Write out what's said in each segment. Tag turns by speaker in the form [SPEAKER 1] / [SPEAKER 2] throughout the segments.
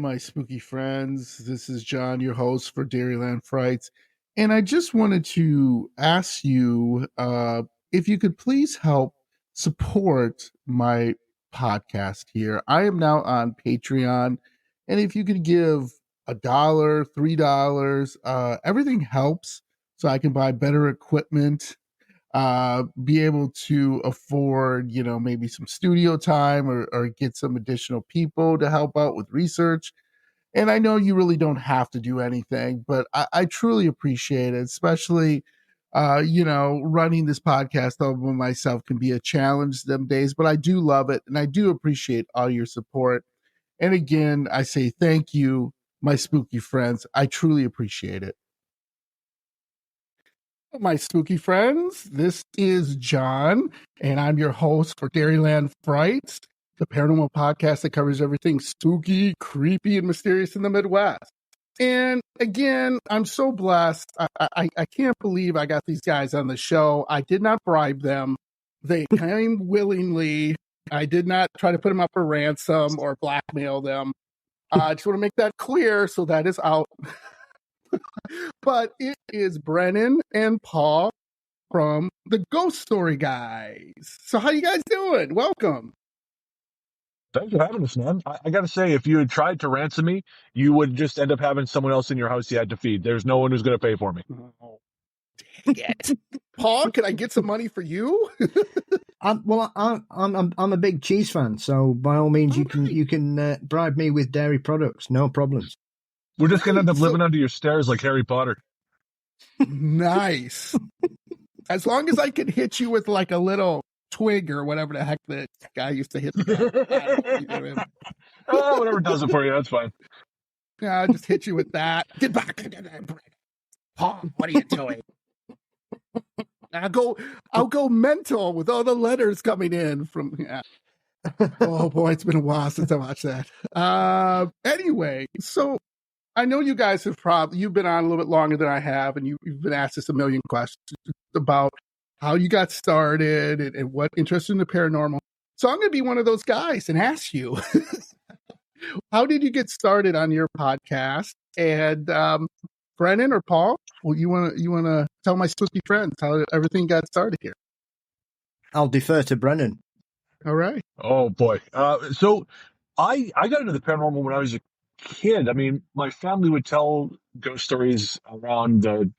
[SPEAKER 1] my spooky friends. This is John, your host for Dairyland Frights. And I just wanted to ask you if you could please help support my podcast here. I am now on Patreon. And if you could give $1, $3, everything helps so I can buy better equipment, be able to afford, maybe some studio time or get some additional people to help out with research. And I know you really don't have to do anything, but I truly appreciate it, especially, running this podcast over myself can be a challenge some days, but I do love it. And I do appreciate all your support. And again, I say thank you, my spooky friends. I truly appreciate it. My spooky friends, this is John, and I'm your host for Dairyland Frights, the paranormal podcast that covers everything spooky, creepy, and mysterious in the Midwest. And again, I'm so blessed. I can't believe I got these guys on the show. I did not bribe them. They came willingly. I did not try to put them up for ransom or blackmail them. I just want to make that clear, so that is out. But it is Brennan and Paul from the Ghost Story Guys. So how you guys doing? Welcome.
[SPEAKER 2] Thanks for having us, man. I got to say, if you had tried to ransom me, you would just end up having someone else in your house you had to feed. There's no one who's going to pay for me.
[SPEAKER 1] Oh, dang it. Paul, can I get some money for you?
[SPEAKER 3] I'm a big cheese fan, so by all means, you can bribe me with dairy products, no problems.
[SPEAKER 2] We're just going to end up living under your stairs like Harry Potter.
[SPEAKER 1] Nice. As long as I can hit you with like a little twig or whatever the heck that guy used to hit.
[SPEAKER 2] Whatever does it for you, that's fine.
[SPEAKER 1] Yeah, I'll just hit you with that. Get back. Paul, what are you doing? I'll go mental with all the letters coming in from. Yeah. Oh boy, it's been a while since I watched that. Anyway, so I know you guys you've been on a little bit longer than I have, and you've been asked us a million questions about how you got started and what interested in the paranormal. So I'm going to be one of those guys and ask you, how did you get started on your podcast? And Brennan or Paul, well, you want to tell my spooky friends how everything got started here?
[SPEAKER 3] I'll defer to Brennan.
[SPEAKER 1] All right.
[SPEAKER 2] Oh boy. So I got into the paranormal when I was a kid. I mean, my family would tell ghost stories around the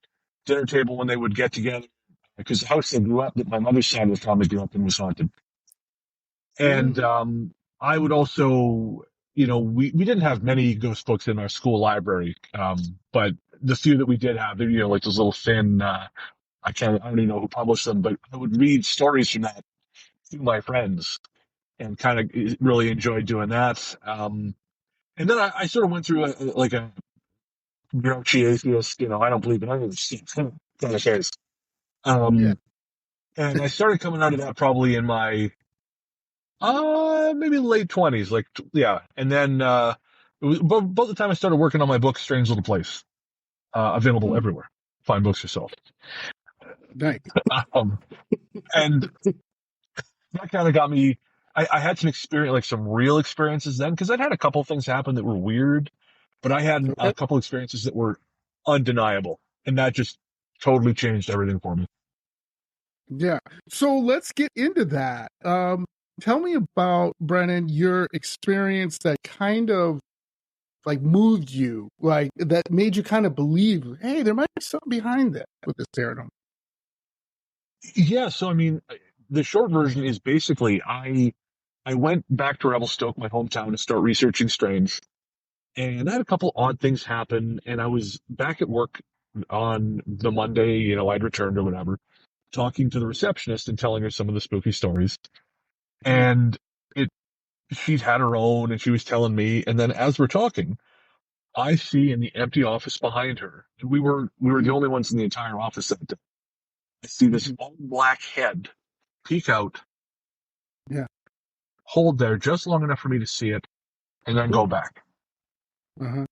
[SPEAKER 2] dinner table when they would get together, because the house they grew up, that my mother's side of the family grew up in, was haunted. And I would also, we didn't have many ghost books in our school library, but the few that we did have, like those little thin, I don't even know who published them, but I would read stories from that to my friends and kind of really enjoyed doing that. And then I sort of went through a grouchy atheist, I don't believe in any of this kind of phase. And I started coming out of that probably in my maybe late 20s, and then it was about the time I started working on my book, Strange Little Place, available everywhere. Find books yourself.
[SPEAKER 1] Nice.
[SPEAKER 2] And that kind of got me. I had some experience, like some real experiences then, because I'd had a couple things happen that were weird, but I had a couple experiences that were undeniable, and that just totally changed everything for me.
[SPEAKER 1] Yeah. So let's get into that. Tell me about, Brennan, your experience that kind of like moved you, like that made you kind of believe, hey, there might be something behind that with this paranormal.
[SPEAKER 2] Yeah. So, I mean, the short version is basically I went back to Revelstoke, my hometown, to start researching strange. And I had a couple odd things happen, and I was back at work on the Monday, I'd returned or whatever, talking to the receptionist and telling her some of the spooky stories. And she'd had her own, and she was telling me, and then as we're talking, I see in the empty office behind her, and we were the only ones in the entire office that day. I see this all black head peek out.
[SPEAKER 1] Yeah.
[SPEAKER 2] Hold there just long enough for me to see it, and then go back.
[SPEAKER 1] Uh-huh.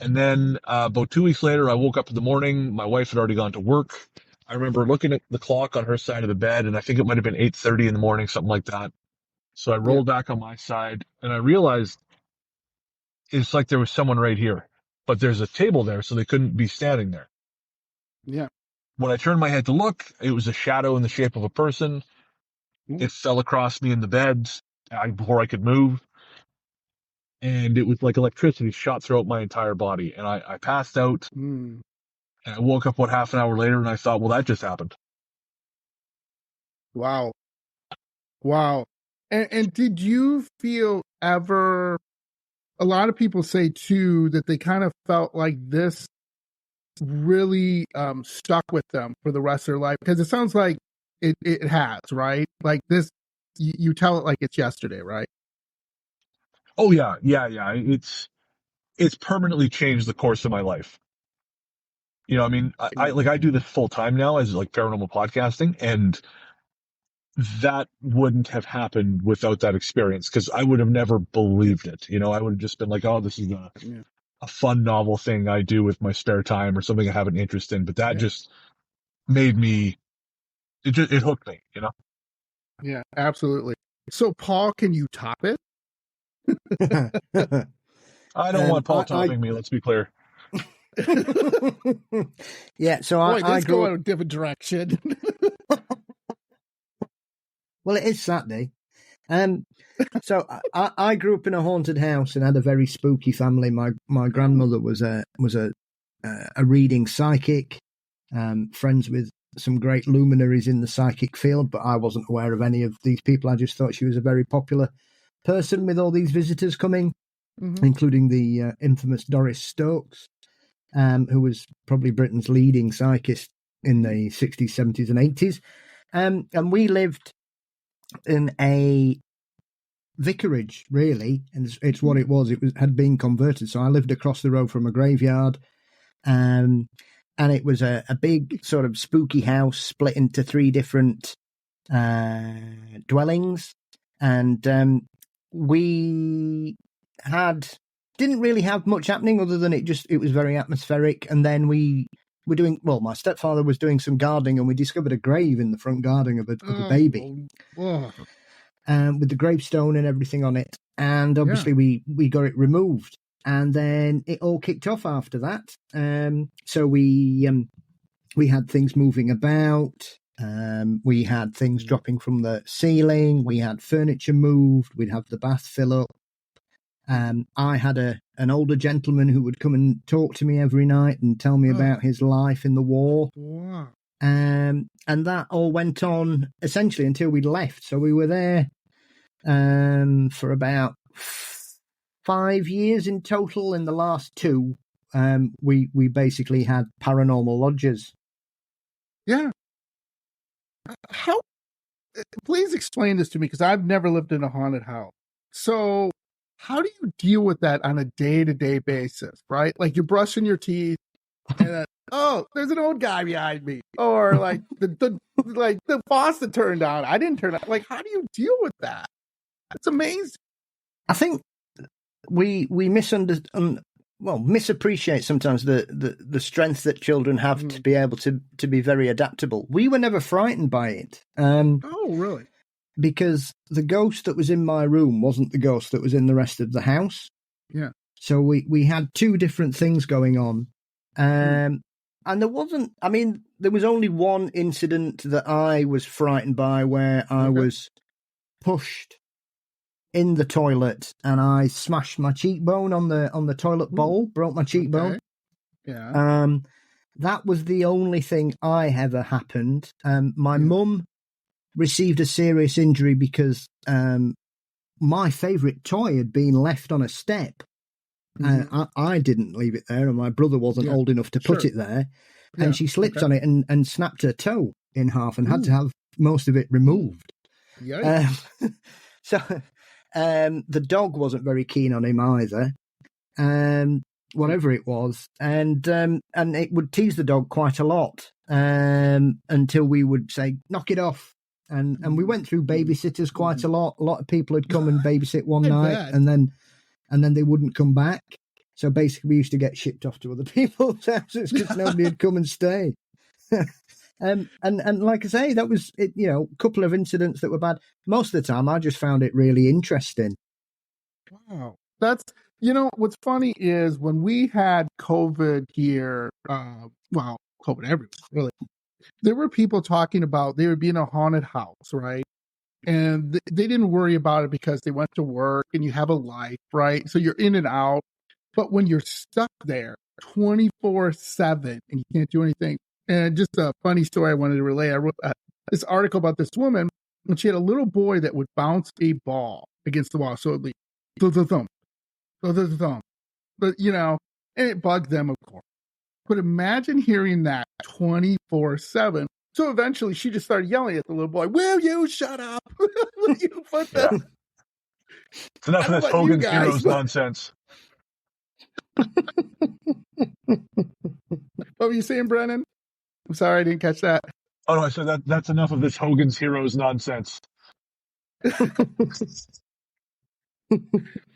[SPEAKER 2] And then about 2 weeks later, I woke up in the morning. My wife had already gone to work. I remember looking at the clock on her side of the bed, and I think it might have been 8:30 in the morning, something like that. So I rolled back on my side, and I realized it's like there was someone right here, but there's a table there, so they couldn't be standing there.
[SPEAKER 1] Yeah.
[SPEAKER 2] When I turned my head to look, it was a shadow in the shape of a person.
[SPEAKER 1] Mm.
[SPEAKER 2] It fell across me in the bed before I could move. And it was like electricity shot throughout my entire body. And I passed out,
[SPEAKER 1] Mm.
[SPEAKER 2] and I woke up, half an hour later, and I thought, well, that just happened.
[SPEAKER 1] Wow. Wow. And did you feel ever, a lot of people say too, that they kind of felt like this really stuck with them for the rest of their life? Because it sounds like it has, right? Like this, you tell it like it's yesterday, right?
[SPEAKER 2] Oh yeah, yeah, yeah. It's permanently changed the course of my life. You know, I mean, I do this full time now as like paranormal podcasting, and that wouldn't have happened without that experience because I would have never believed it. You know, I would have just been like, oh, this is
[SPEAKER 1] Yeah.
[SPEAKER 2] a fun novel thing I do with my spare time or something I have an interest in. But that just made me, it hooked me, you know?
[SPEAKER 1] Yeah, absolutely. So, Paul, can you top it?
[SPEAKER 2] I don't want Paul
[SPEAKER 3] I
[SPEAKER 2] topping me, let's be clear.
[SPEAKER 3] Yeah, so
[SPEAKER 1] Boy,
[SPEAKER 3] I
[SPEAKER 1] let's
[SPEAKER 3] grew
[SPEAKER 1] go
[SPEAKER 3] up.
[SPEAKER 1] in a different direction.
[SPEAKER 3] Well, it is Saturday. So I grew up in a haunted house and had a very spooky family. My grandmother was a reading psychic, friends with some great luminaries in the psychic field, but I wasn't aware of any of these people. I just thought she was a very popular person with all these visitors coming, including the infamous Doris Stokes, who was probably Britain's leading psychist in the 60s, 70s, and 80s. And we lived in a vicarage, really, and it's what it was. It had been converted. So I lived across the road from a graveyard, and it was a big sort of spooky house split into 3 different dwellings, and we didn't really have much happening other than it was very atmospheric. And then we were doing, well, my stepfather was doing some gardening, and we discovered a grave in the front garden of a baby. With the gravestone and everything on it. And obviously we got it removed. And then it all kicked off after that. So we had things moving about. We had things dropping from the ceiling. We had furniture moved. We'd have the bath fill up. I had an older gentleman who would come and talk to me every night and tell me about his life in the war.
[SPEAKER 1] Wow.
[SPEAKER 3] And that all went on essentially until we left. So we were there for about 5 years in total. In the last 2, we basically had paranormal lodges.
[SPEAKER 1] Yeah. How? Please explain this to me, because I've never lived in a haunted house. So, how do you deal with that on a day-to-day basis? Right, like you're brushing your teeth, and then, oh, there's an old guy behind me, or like the faucet turned on. I didn't turn on. Like, how do you deal with that? It's amazing.
[SPEAKER 3] I think we misappreciate sometimes the strength that children have to be able to be very adaptable. We were never frightened by it.
[SPEAKER 1] Oh, really?
[SPEAKER 3] Because the ghost that was in my room wasn't the ghost that was in the rest of the house.
[SPEAKER 1] Yeah.
[SPEAKER 3] So we had 2 different things going on. And there was only one incident that I was frightened by, where I was pushed in the toilet and I smashed my cheekbone on the toilet bowl, broke my cheekbone.
[SPEAKER 1] Okay. Yeah.
[SPEAKER 3] That was the only thing I ever happened. My mum received a serious injury because my favourite toy had been left on a step. I didn't leave it there, and my brother wasn't old enough to put it there. And she slipped on it and snapped her toe in half and had to have most of it removed. So the dog wasn't very keen on him either, whatever it was. And it would tease the dog quite a lot until we would say, knock it off. And we went through babysitters quite a lot. A lot of people had come and babysit one night, and then they wouldn't come back. So basically, we used to get shipped off to other people's houses because nobody had come and stay. And like I say, that was it. You know, a couple of incidents that were bad. Most of the time, I just found it really interesting.
[SPEAKER 1] Wow, that's You know, what's funny is when we had COVID here, well, COVID everywhere, really, there were people talking about they would be in a haunted house, right? And they didn't worry about it because they went to work and you have a life, right? So you're in and out. But when you're stuck there 24/7 and you can't do anything, and just a funny story I wanted to relay. I wrote this article about this woman, and she had a little boy that would bounce a ball against the wall. So it'd be thump, thump, thump, thump, thump, thump. But, you know, and it bugged them, of course. But imagine hearing that 24/7. So eventually she just started yelling at the little boy, "Will you shut up? Will you put that?"
[SPEAKER 2] It's enough of this Hogan's Heroes nonsense.
[SPEAKER 1] What were you saying, Brennan? I'm sorry, I didn't catch that.
[SPEAKER 2] Oh, no, I said that's enough of this Hogan's Heroes nonsense.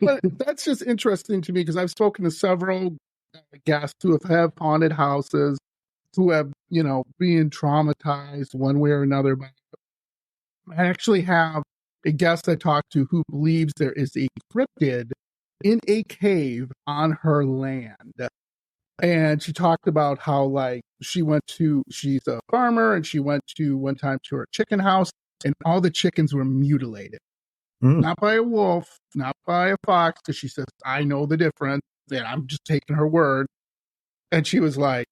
[SPEAKER 1] But that's just interesting to me because I've spoken to several guests who have haunted houses, who have, you know, been traumatized one way or another. I actually have a guest I talked to who believes there is a cryptid in a cave on her land. And she talked about how, like, she's a farmer, and she went to one time to her chicken house, and all the chickens were mutilated. Not by a wolf, not by a fox, because she says, I know the difference, and I'm just taking her word. And she was like,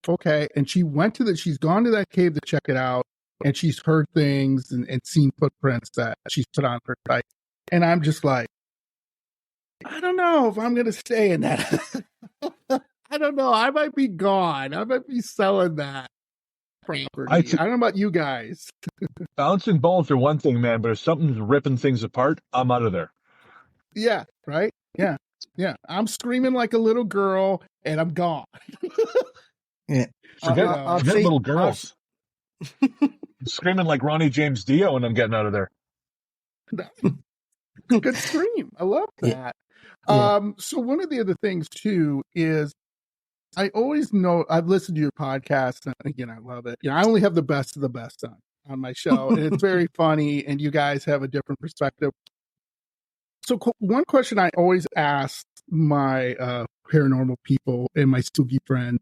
[SPEAKER 1] okay. And she's gone to that cave to check it out, and she's heard things and seen footprints that she's put on her site. And I'm just like, I don't know if I'm going to stay in that. I don't know. I might be gone. I might be selling that property. I don't know about you guys.
[SPEAKER 2] Bouncing balls are one thing, man, but if something's ripping things apart, I'm out of there.
[SPEAKER 1] Yeah, right? Yeah. Yeah. I'm screaming like a little girl, and I'm gone.
[SPEAKER 2] Yeah. Forget little girls. I'm screaming like Ronnie James Dio, and I'm getting out of there.
[SPEAKER 1] Good scream. I love that. Yeah. So one of the other things too is I always know I've listened to your podcast, and again, I love it. I only have the best of the best on my show, and it's very funny, and you guys have a different perspective. So one question I always ask my paranormal people and my spooky friend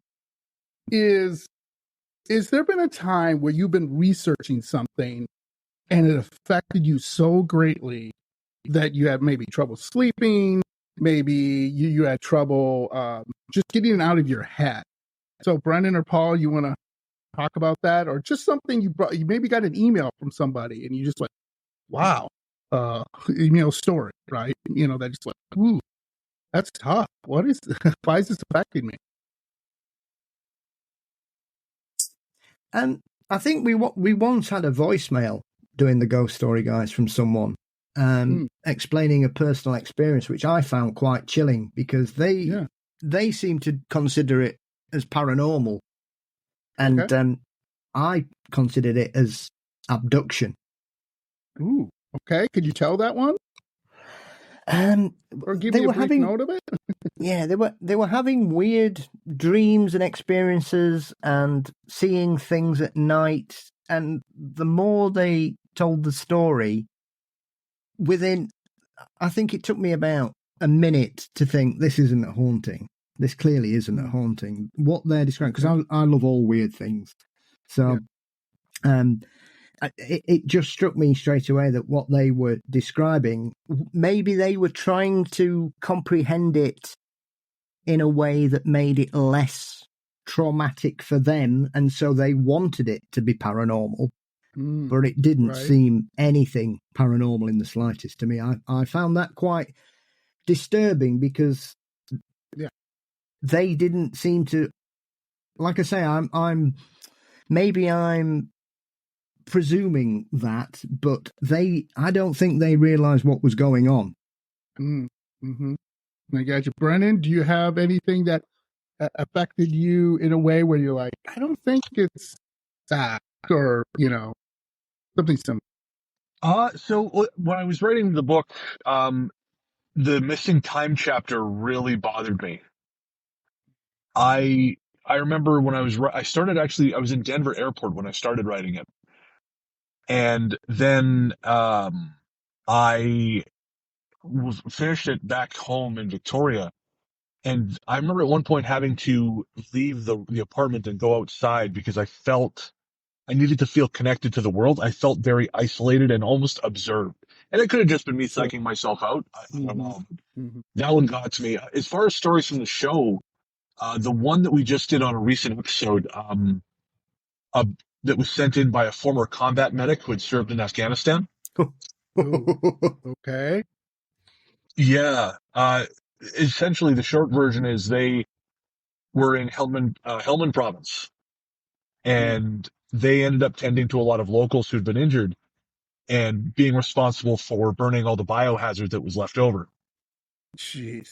[SPEAKER 1] is there been a time where you've been researching something and it affected you so greatly that you had maybe trouble sleeping, maybe you had trouble just getting it out of your head? So Brennan or Paul, you want to talk about that? Or just something you maybe got an email from somebody and you just like, wow, email story, right? You know, that just like, ooh, that's tough. Why is this affecting me?
[SPEAKER 3] And I think we once had a voicemail doing the Ghost Story Guys from someone explaining a personal experience, which I found quite chilling because they seem to consider it as paranormal, and I considered it as abduction.
[SPEAKER 1] Ooh, okay. Could you tell that one? Or give me a brief note of it?
[SPEAKER 3] Yeah, they were having weird dreams and experiences and seeing things at night. And the more they told the story, I think it took me about a minute to think, this isn't a haunting. This clearly isn't a haunting. What they're describing, because I love all weird things. So, it just struck me straight away that what they were describing, maybe they were trying to comprehend it in a way that made it less traumatic for them, and so they wanted it to be paranormal, but it didn't seem anything paranormal in the slightest to me. I found that quite disturbing because they didn't seem to, like I say, I'm presuming that, but I don't think they realized what was going on.
[SPEAKER 1] Mm-hmm. I got you. Brennan, do you have anything that affected you in a way where you're like, I don't think it's that, or, you know, something similar?
[SPEAKER 2] So when I was writing the book, the missing time chapter really bothered me. I remember when I was in Denver airport when I started writing it. And then I finished it back home in Victoria. And I remember at one point having to leave the apartment and go outside because I needed to feel connected to the world. I felt very isolated and almost observed. And it could have just been me psyching myself out. I don't know.
[SPEAKER 1] Mm-hmm.
[SPEAKER 2] That one got to me. As far as stories from the show, the one that we just did on a recent episode, uh, that was sent in by a former combat medic who had served in Afghanistan.
[SPEAKER 1] Okay.
[SPEAKER 2] Yeah. Essentially, the short version is they were in Helmand province, and they ended up tending to a lot of locals who'd been injured and being responsible for burning all the biohazard that was left over.
[SPEAKER 1] Jeez.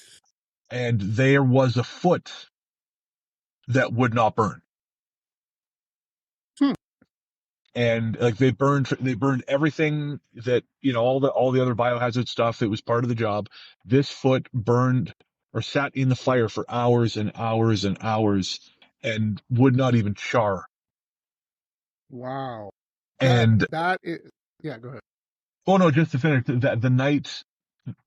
[SPEAKER 2] And there was a foot that would not burn. And like they burned everything that, all the other biohazard stuff that was part of the job. This foot burned or sat in the fire for hours and hours and hours and would not even char.
[SPEAKER 1] Wow.
[SPEAKER 2] And
[SPEAKER 1] that is, yeah, go ahead.
[SPEAKER 2] oh no, just to finish, that the night,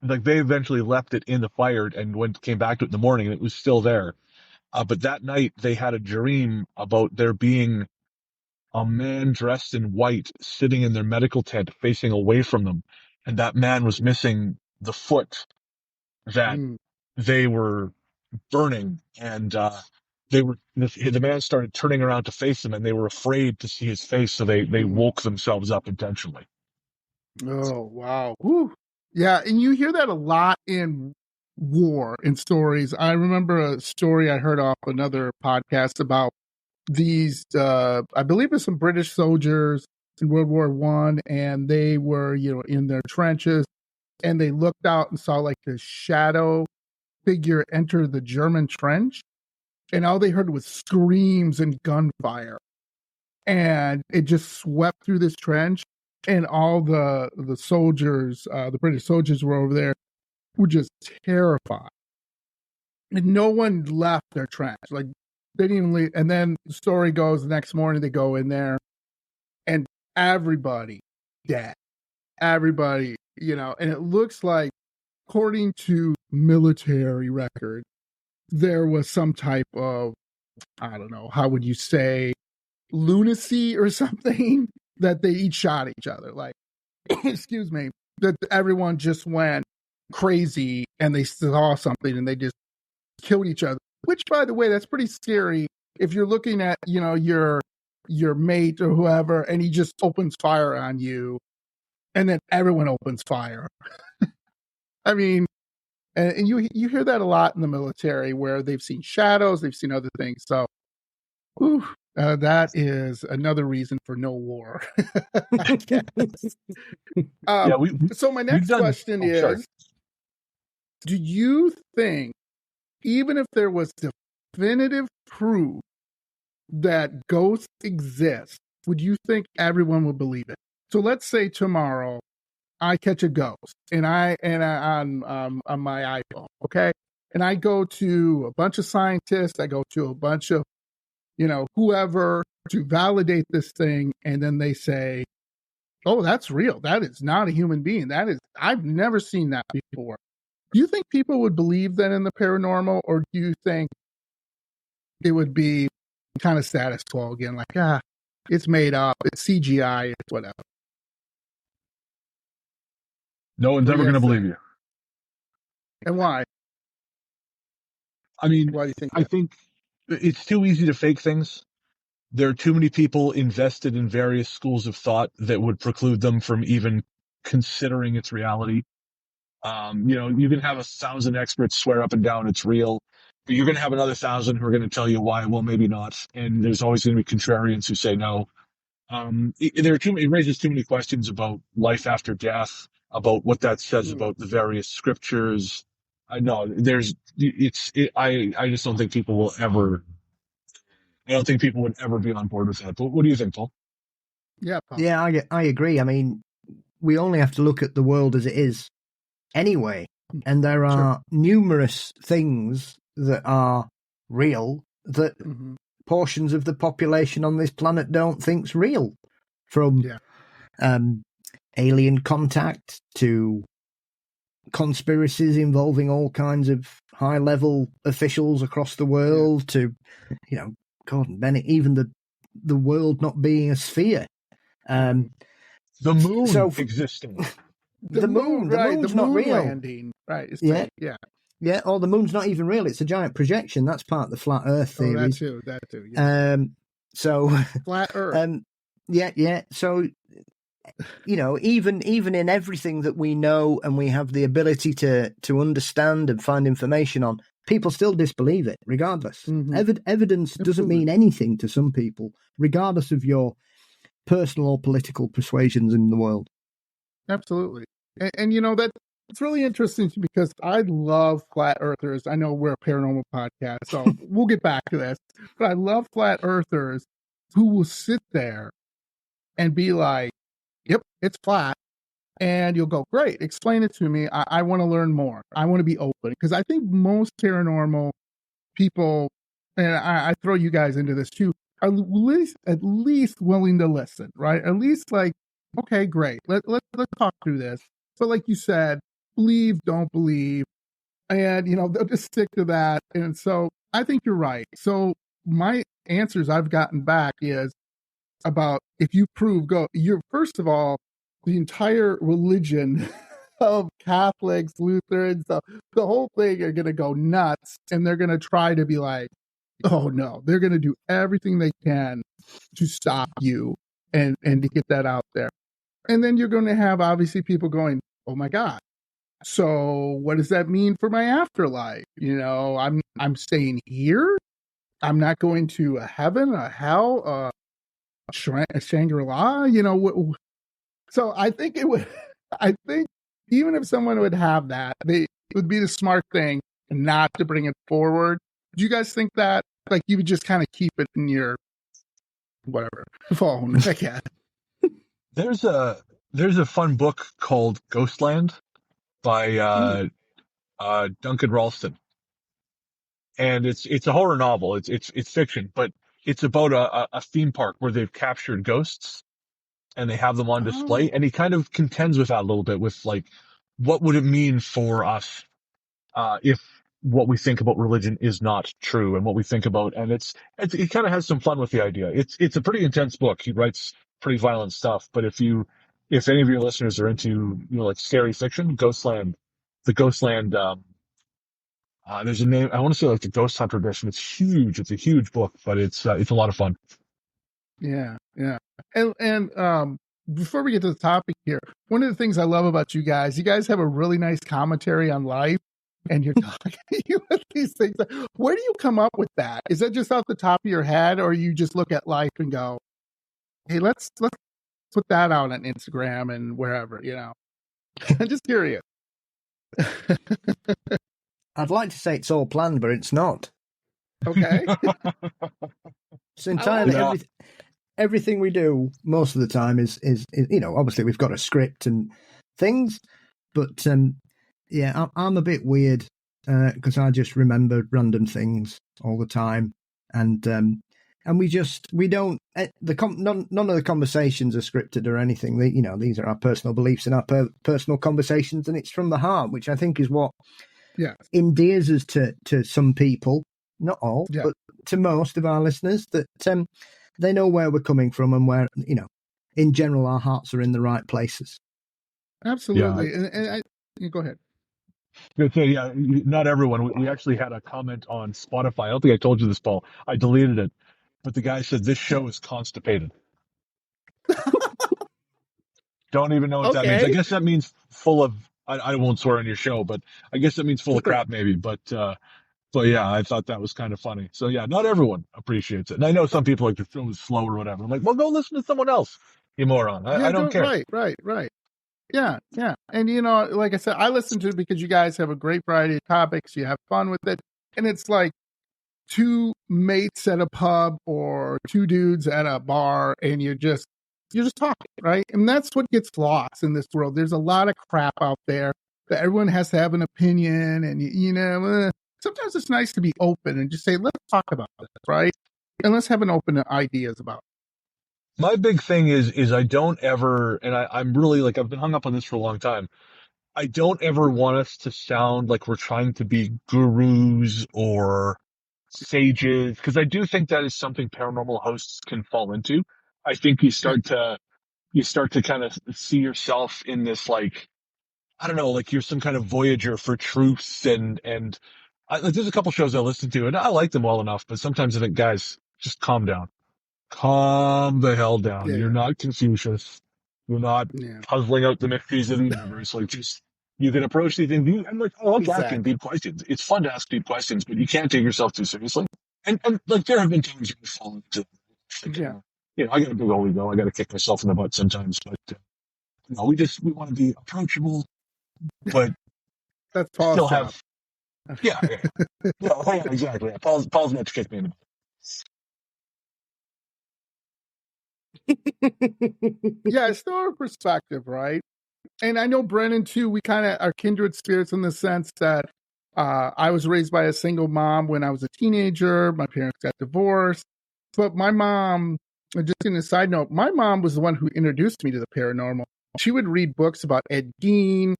[SPEAKER 2] like they eventually left it in the fire, and came back to it in the morning, and it was still there. But that night they had a dream about there being a man dressed in white sitting in their medical tent facing away from them, and that man was missing the foot that they were burning, and the man started turning around to face them, and they were afraid to see his face, so they woke themselves up intentionally.
[SPEAKER 1] Oh, wow. Whew. Yeah, and you hear that a lot in war in stories. I remember a story I heard off another podcast about these, I believe it's some British soldiers in World War One, and they were, in their trenches, and they looked out and saw like this shadow figure enter the German trench, and all they heard was screams and gunfire, and it just swept through this trench, and all the soldiers, the British soldiers were over there, were just terrified, and no one left their trench. Like they didn't even leave. And then the story goes, the next morning they go in there, and everybody dead, everybody, and it looks like, according to military record, there was some type of, I don't know, how would you say, lunacy or something, that they each shot each other. Like, excuse me, that everyone just went crazy and they saw something and they just killed each other. Which, by the way, that's pretty scary if you're looking at, your mate or whoever, and he just opens fire on you, and then everyone opens fire. I mean, and you hear that a lot in the military, where they've seen shadows, they've seen other things. So, that is another reason for no war. So my next question is,
[SPEAKER 2] sorry.
[SPEAKER 1] do you think, even if there was definitive proof that ghosts exist, would you think everyone would believe it? So let's say tomorrow I catch a ghost and I on my iPhone, okay? And I go to a bunch of scientists, I go to a bunch of, whoever, to validate this thing, and then they say, "Oh, that's real. That is not a human being. I've never seen that before." Do you think people would believe that in the paranormal, or do you think it would be kind of status quo again, like, it's made up, it's CGI, it's whatever?
[SPEAKER 2] No one's ever going to believe you.
[SPEAKER 1] And why?
[SPEAKER 2] I mean,
[SPEAKER 1] why do you think
[SPEAKER 2] I think it's too easy to fake things. There are too many people invested in various schools of thought that would preclude them from even considering its reality. You can have 1,000 experts swear up and down it's real, but you're going to have another 1,000 who are going to tell you why. Well, maybe not. And there's always going to be contrarians who say no. It raises too many questions about life after death, about what that says about the various scriptures. I just don't think people will ever. I don't think people would ever be on board with that. But what do you think, Paul?
[SPEAKER 1] Yeah, Paul.
[SPEAKER 3] Yeah, I agree. I mean, we only have to look at the world as it is anyway, and there are numerous things that are real that portions of the population on this planet don't think's real, from alien contact to conspiracies involving all kinds of high-level officials across the world to, Gordon Bennett, even the world not being a sphere.
[SPEAKER 2] The moon existing.
[SPEAKER 1] The moon, right?
[SPEAKER 3] The moon's
[SPEAKER 1] the moon
[SPEAKER 3] not real.
[SPEAKER 1] Landing, right? It's
[SPEAKER 3] Yeah.
[SPEAKER 1] fake.
[SPEAKER 3] Yeah, or the moon's not even real. It's a giant projection. That's part of the flat Earth theory.
[SPEAKER 1] That too. Yeah.
[SPEAKER 3] So
[SPEAKER 1] flat Earth.
[SPEAKER 3] Yeah. So, even in everything that we know and we have the ability to understand and find information on, people still disbelieve it, regardless.
[SPEAKER 1] Mm-hmm.
[SPEAKER 3] Evidence doesn't mean anything to some people, regardless of your personal or political persuasions in the world.
[SPEAKER 1] Absolutely. And that it's really interesting because I love flat earthers. I know we're a paranormal podcast, so we'll get back to this. But I love flat earthers who will sit there and be like, yep, it's flat. And you'll go, great, explain it to me. I want to learn more. I want to be open. Because I think most paranormal people, and I throw you guys into this too, are at least willing to listen, right? At least like, okay, great. Let's talk through this. But like you said, believe, don't believe. And, they'll just stick to that. And so I think you're right. So my answers I've gotten back is about if you prove, you're first of all, the entire religion of Catholics, Lutherans, the whole thing are going to go nuts. And they're going to try to be like, oh no, they're going to do everything they can to stop you and to get that out there. And then you're going to have obviously people going, oh my God. So what does that mean for my afterlife? I'm staying here. I'm not going to a heaven, a hell, a Shangri-La, So I think even if someone would have that, it would be the smart thing not to bring it forward. Do you guys think that? Like you would just kind of keep it in your whatever phone, I guess.
[SPEAKER 2] There's a fun book called Ghostland by Duncan Ralston, and it's a horror novel. It's fiction, but it's about a theme park where they've captured ghosts and they have them on display. And he kind of contends with that a little bit with like, what would it mean for us if what we think about religion is not true, and what we think about, and he kind of has some fun with the idea. It's a pretty intense book. He writes pretty violent stuff, but if any of your listeners are into like scary fiction, the Ghostland, there's a name, I want to say like the Ghost Hunter edition. It's huge. It's a huge book, but it's a lot of fun.
[SPEAKER 1] Yeah. And before we get to the topic here, one of the things I love about you guys have a really nice commentary on life. And you're talking with these things. Where do you come up with that? Is that just off the top of your head, or you just look at life and go, "Hey, let's put that out on Instagram and wherever"? I'm just curious.
[SPEAKER 3] I'd like to say it's all planned, but it's not.
[SPEAKER 1] Okay.
[SPEAKER 3] It's entirely everything we do most of the time is obviously we've got a script and things, but yeah, I'm a bit weird because I just remember random things all the time, and we don't. None of the conversations are scripted or anything. These are our personal beliefs and our personal conversations, and it's from the heart, which I think is what endears us to some people, not all, but to most of our listeners, that they know where we're coming from and where in general our hearts are in the right places.
[SPEAKER 1] Absolutely, and go ahead.
[SPEAKER 2] Good thing, yeah. Not everyone. We actually had a comment on Spotify. I don't think I told you this, Paul. I deleted it, but the guy said this show is constipated. Don't even know what that means. I guess that means full of. I won't swear on your show, but I guess that means full of crap, maybe. But yeah, I thought that was kind of funny. So yeah, not everyone appreciates it, and I know some people like the show is slow or whatever. I'm like, well, go listen to someone else, you moron. I don't care.
[SPEAKER 1] Right. Yeah. And, like I said, I listen to it because you guys have a great variety of topics. You have fun with it. And it's like two mates at a pub or two dudes at a bar, and you're just talking, right? And that's what gets lost in this world. There's a lot of crap out there that everyone has to have an opinion. And, sometimes it's nice to be open and just say, let's talk about this, right? And let's have an open ideas about it. My
[SPEAKER 2] big thing is I don't ever, and I'm really like, I've been hung up on this for a long time. I don't ever want us to sound like we're trying to be gurus or sages, because I do think that is something paranormal hosts can fall into. I think you start to kind of see yourself in this, like, I don't know, like you're some kind of voyager for truth, and like, there's a couple shows I listen to and I like them well enough, but sometimes I think, guys, just calm down. Calm the hell down. You're
[SPEAKER 1] Yeah.
[SPEAKER 2] not Confucius. You're not
[SPEAKER 1] Yeah.
[SPEAKER 2] puzzling out the mysteries of the universe. Like, just, you can approach these things. I'm like, oh, okay, asking
[SPEAKER 1] Exactly.
[SPEAKER 2] deep questions. It's fun to ask deep questions, but you can't take yourself too seriously. And like, there have been times when I fall into, like,
[SPEAKER 1] Yeah.
[SPEAKER 2] I got a big old ego. I got to kick myself in the butt sometimes, but we want to be approachable, but
[SPEAKER 1] That's Paul's
[SPEAKER 2] still
[SPEAKER 1] job.
[SPEAKER 2] have, yeah, yeah, yeah, exactly. Yeah, Paul's meant to kick me in the butt.
[SPEAKER 1] Yeah, it's still a perspective, right? And I know Brennan too. We kind of are kindred spirits in the sense that I was raised by a single mom when I was a teenager. My parents got divorced, but my mom, just in a side note, my mom was the one who introduced me to the paranormal. She would read books about Ed Gein.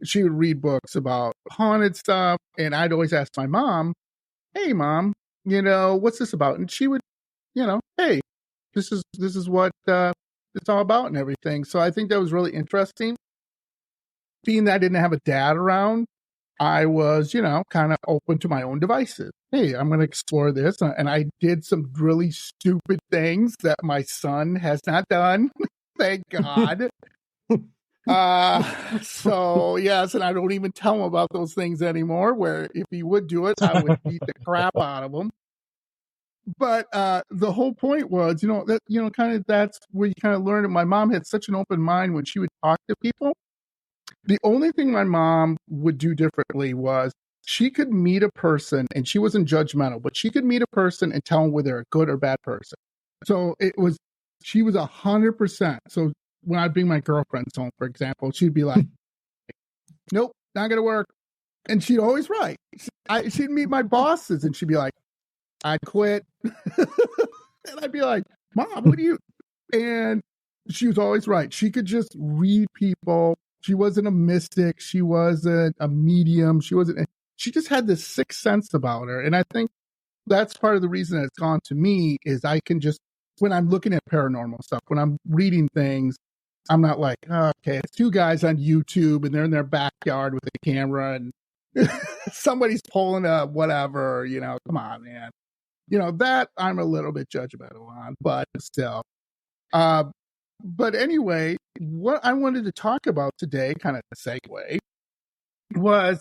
[SPEAKER 1] She would read books about haunted stuff, and I'd always ask my mom, "Hey, mom, what's this about?" And she would, "Hey, this is what it's all about and everything." So I think that was really interesting. Being that I didn't have a dad around, I was, kind of open to my own devices. Hey, I'm going to explore this. And I did some really stupid things that my son has not done. Thank God. So yes, and I don't even tell him about those things anymore, where if he would do it, I would beat the crap out of him. But the whole point was, that, kind of, that's where you kind of learn it. My mom had such an open mind when she would talk to people. The only thing my mom would do differently was she could meet a person, and she wasn't judgmental, but she could meet a person and tell them whether they're a good or bad person. So she was 100%. So when I bring my girlfriends home, for example, she'd be like, "Nope, not gonna work," and she'd always right. She'd meet my bosses, and she'd be like, "I quit," and I'd be like, "Mom, what do you?" And she was always right. She could just read people. She wasn't a mystic. She wasn't a medium. She just had this sixth sense about her. And I think that's part of the reason that it's gone to me is I can just, when I'm looking at paranormal stuff, when I'm reading things, I'm not like, oh, okay, it's two guys on YouTube and they're in their backyard with a camera and somebody's pulling a whatever, come on, man. That I'm a little bit judgmental on, but still. But anyway, what I wanted to talk about today, kind of a segue, was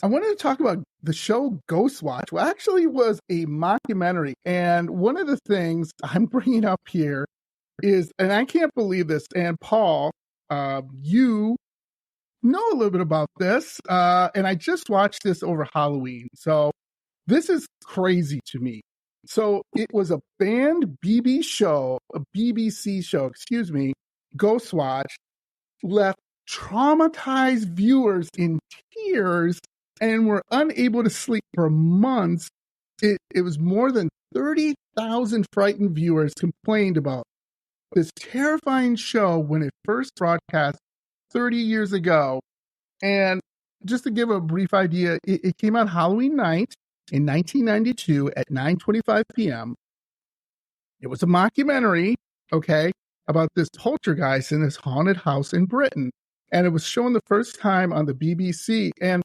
[SPEAKER 1] I wanted to talk about the show Ghost Watch. Well, actually, it was a mockumentary. And one of the things I'm bringing up here is, and I can't believe this, and Paul, you know a little bit about this, and I just watched this over Halloween. So this is crazy to me. So it was a banned BBC show, Ghostwatch, left traumatized viewers in tears and were unable to sleep for months. It was more than 30,000 frightened viewers complained about this terrifying show when it first broadcast 30 years ago. And just to give a brief idea, it came out Halloween night in 1992 at 9:25 p.m. It was a mockumentary, okay, about this poltergeist in this haunted house in Britain. And it was shown the first time on the BBC. And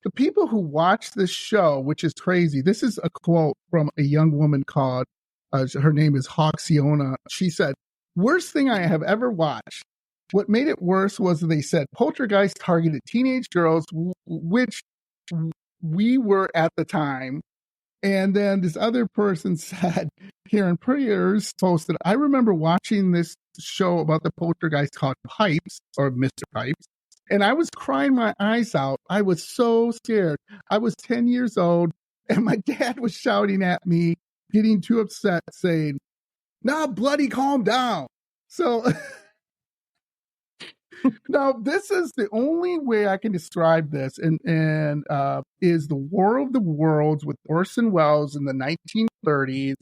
[SPEAKER 1] the people who watched this show, which is crazy, this is a quote from a young woman called, her name is Hawksiona. She said, "Worst thing I have ever watched. What made it worse was they said poltergeist targeted teenage girls, which we were at the time." And then this other person said, Karen Prayers posted, "I remember watching this show about the poltergeist called Pipes, or Mr. Pipes, and I was crying my eyes out. I was so scared. I was 10 years old, and my dad was shouting at me, getting too upset, saying, 'Now, bloody calm down.'" So now this is the only way I can describe this, and is the War of the Worlds with Orson Welles in the 1930s,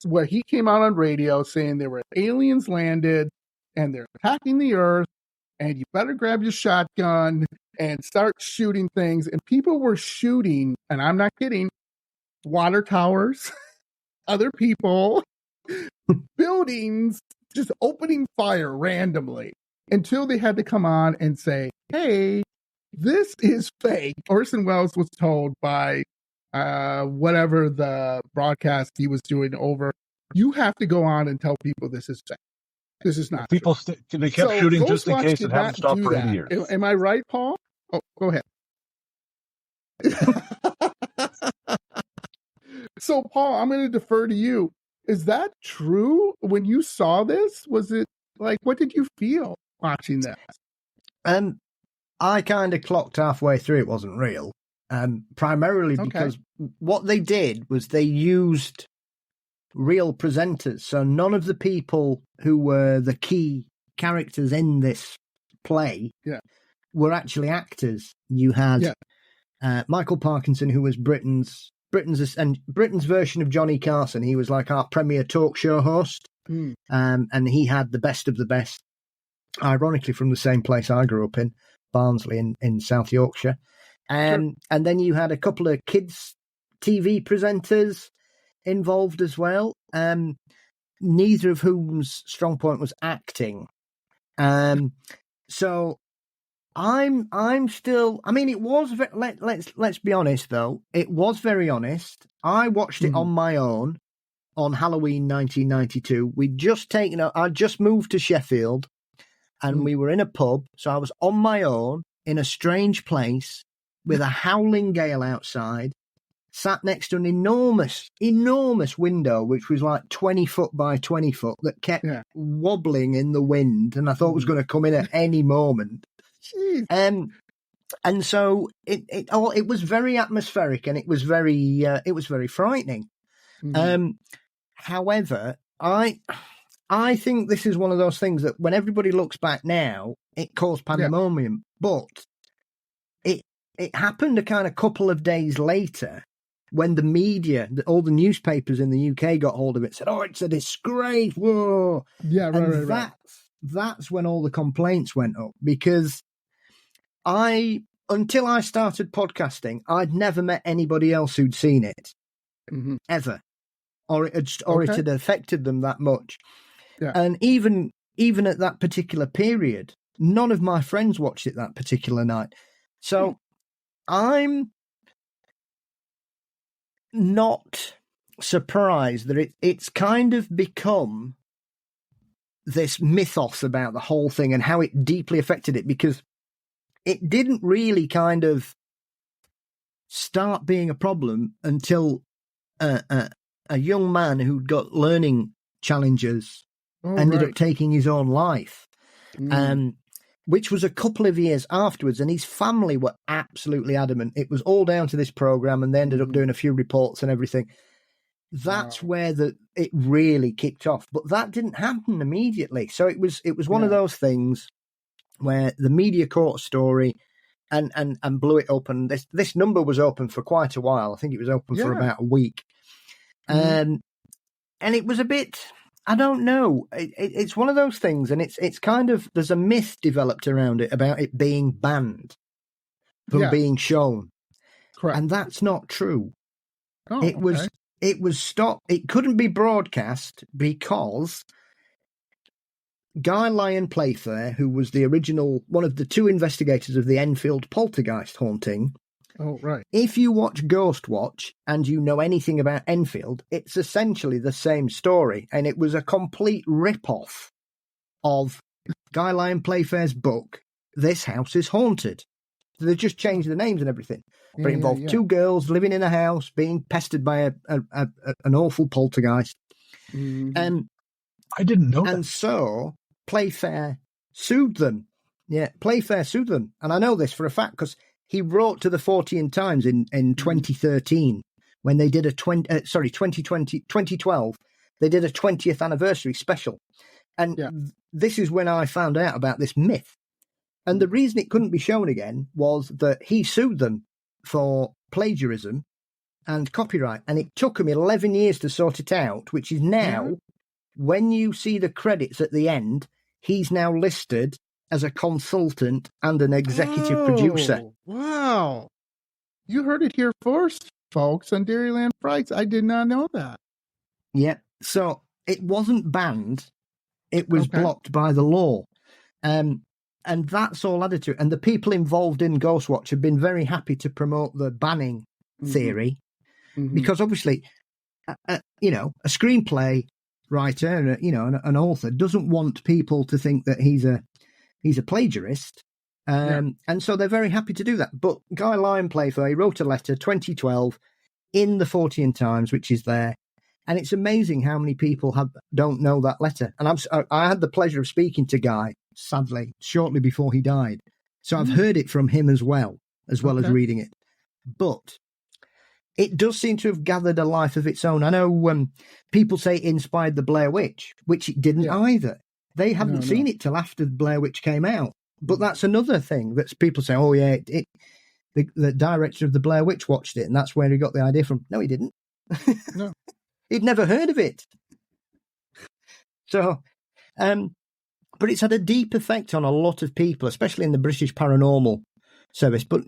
[SPEAKER 1] where he came out on radio saying there were aliens landed and they're attacking the Earth, and you better grab your shotgun and start shooting things. And people were shooting, and I'm not kidding, water towers, other people, buildings, just opening fire randomly until they had to come on and say, hey, this is fake. Orson Welles was told by whatever the broadcast he was doing over, you have to go on and tell people this is fake. This is not
[SPEAKER 2] People they kept shooting just in case it hadn't stopped for 80 years.
[SPEAKER 1] Am I right, Paul? Oh, go ahead. So, Paul, I'm going to defer to you. Is that true? When you saw this, was it like, what did you feel watching this?
[SPEAKER 3] I kind of clocked halfway through it wasn't real. Primarily because what they did was they used real presenters. So none of the people who were the key characters in this play were actually actors. You had Michael Parkinson, who was Britain's version of Johnny Carson. He was like our premier talk show host, and he had the best of the best. Ironically, from the same place I grew up in, Barnsley in South Yorkshire. And then you had a couple of kids' TV presenters involved as well, neither of whom's strong point was acting. So I'm still. I mean, it was. Let's be honest, though. It was very honest. I watched it on my own on Halloween 1992. I'd just moved to Sheffield, and we were in a pub. So I was on my own in a strange place with a howling gale outside, sat next to an enormous window, which was like 20 foot by 20 foot, that kept wobbling in the wind, and I thought it was going to come in at any moment. And so it was very atmospheric, and it was very frightening. However, I think this is one of those things that when everybody looks back now, it caused pandemonium, but it happened a kind of couple of days later when the media, all the newspapers in the UK got hold of it, said, "Oh, it's a disgrace!" Whoa, that's when all the complaints went up, because until I started podcasting, I'd never met anybody else who'd seen it ever, or it had affected them that much. And even at that particular period, none of my friends watched it that particular night. So I'm not surprised that it's kind of become this mythos about the whole thing and how it deeply affected it, because it didn't really kind of start being a problem until a young man who'd got learning challenges ended up taking his own life, which was a couple of years afterwards, and his family were absolutely adamant it was all down to this program, and they ended up doing a few reports and everything. That's where it really kicked off, but that didn't happen immediately. So it was one of those things where the media caught a story and blew it open. This number was open for quite a while. I think it was open for about a week, and it was a bit. I don't know. It's one of those things, and it's kind of, there's a myth developed around it about it being banned from being shown.
[SPEAKER 1] Correct.
[SPEAKER 3] And that's not true.
[SPEAKER 1] Oh,
[SPEAKER 3] it was stopped. It couldn't be broadcast because Guy Lyon Playfair, who was the original, one of the two investigators of the Enfield poltergeist haunting.
[SPEAKER 1] Oh, right.
[SPEAKER 3] If you watch Ghost Watch and you know anything about Enfield, it's essentially the same story. And it was a complete rip-off of Guy Lyon Playfair's book, This House is Haunted. So they just changed the names and everything. But it involved two girls living in a house, being pestered by an awful poltergeist.
[SPEAKER 2] I didn't know that.
[SPEAKER 3] And so Playfair sued them. Yeah, Playfair sued them. And I know this for a fact because he wrote to the Fortean Times in 2013 when they did 2012, they did a 20th anniversary special. And this is when I found out about this myth. And the reason it couldn't be shown again was that he sued them for plagiarism and copyright. And it took him 11 years to sort it out, which is now, when you see the credits at the end, he's now listed as a consultant and an executive producer.
[SPEAKER 1] Wow. You heard it here first, folks, on Dairyland Frights. I did not know that.
[SPEAKER 3] Yeah. So it wasn't banned. It was blocked by the law. And that's all added to it. And the people involved in Ghostwatch have been very happy to promote the banning theory because obviously, a screenplay writer, an author doesn't want people to think that he's a plagiarist. And so they're very happy to do that. But Guy Lyon Playfair, he wrote a letter 2012 in the Fortean Times, which is there. And it's amazing how many people don't know that letter. And I had the pleasure of speaking to Guy, sadly, shortly before he died. So I've heard it from him as well as reading it. But it does seem to have gathered a life of its own. I know people say it inspired the Blair Witch, which it didn't either. They hadn't seen it till after the Blair Witch came out. But that's another thing that people say, oh, yeah, the director of the Blair Witch watched it, and that's where he got the idea from. No, he didn't.
[SPEAKER 1] No.
[SPEAKER 3] He'd never heard of it. So, but it's had a deep effect on a lot of people, especially in the British Paranormal Service. But,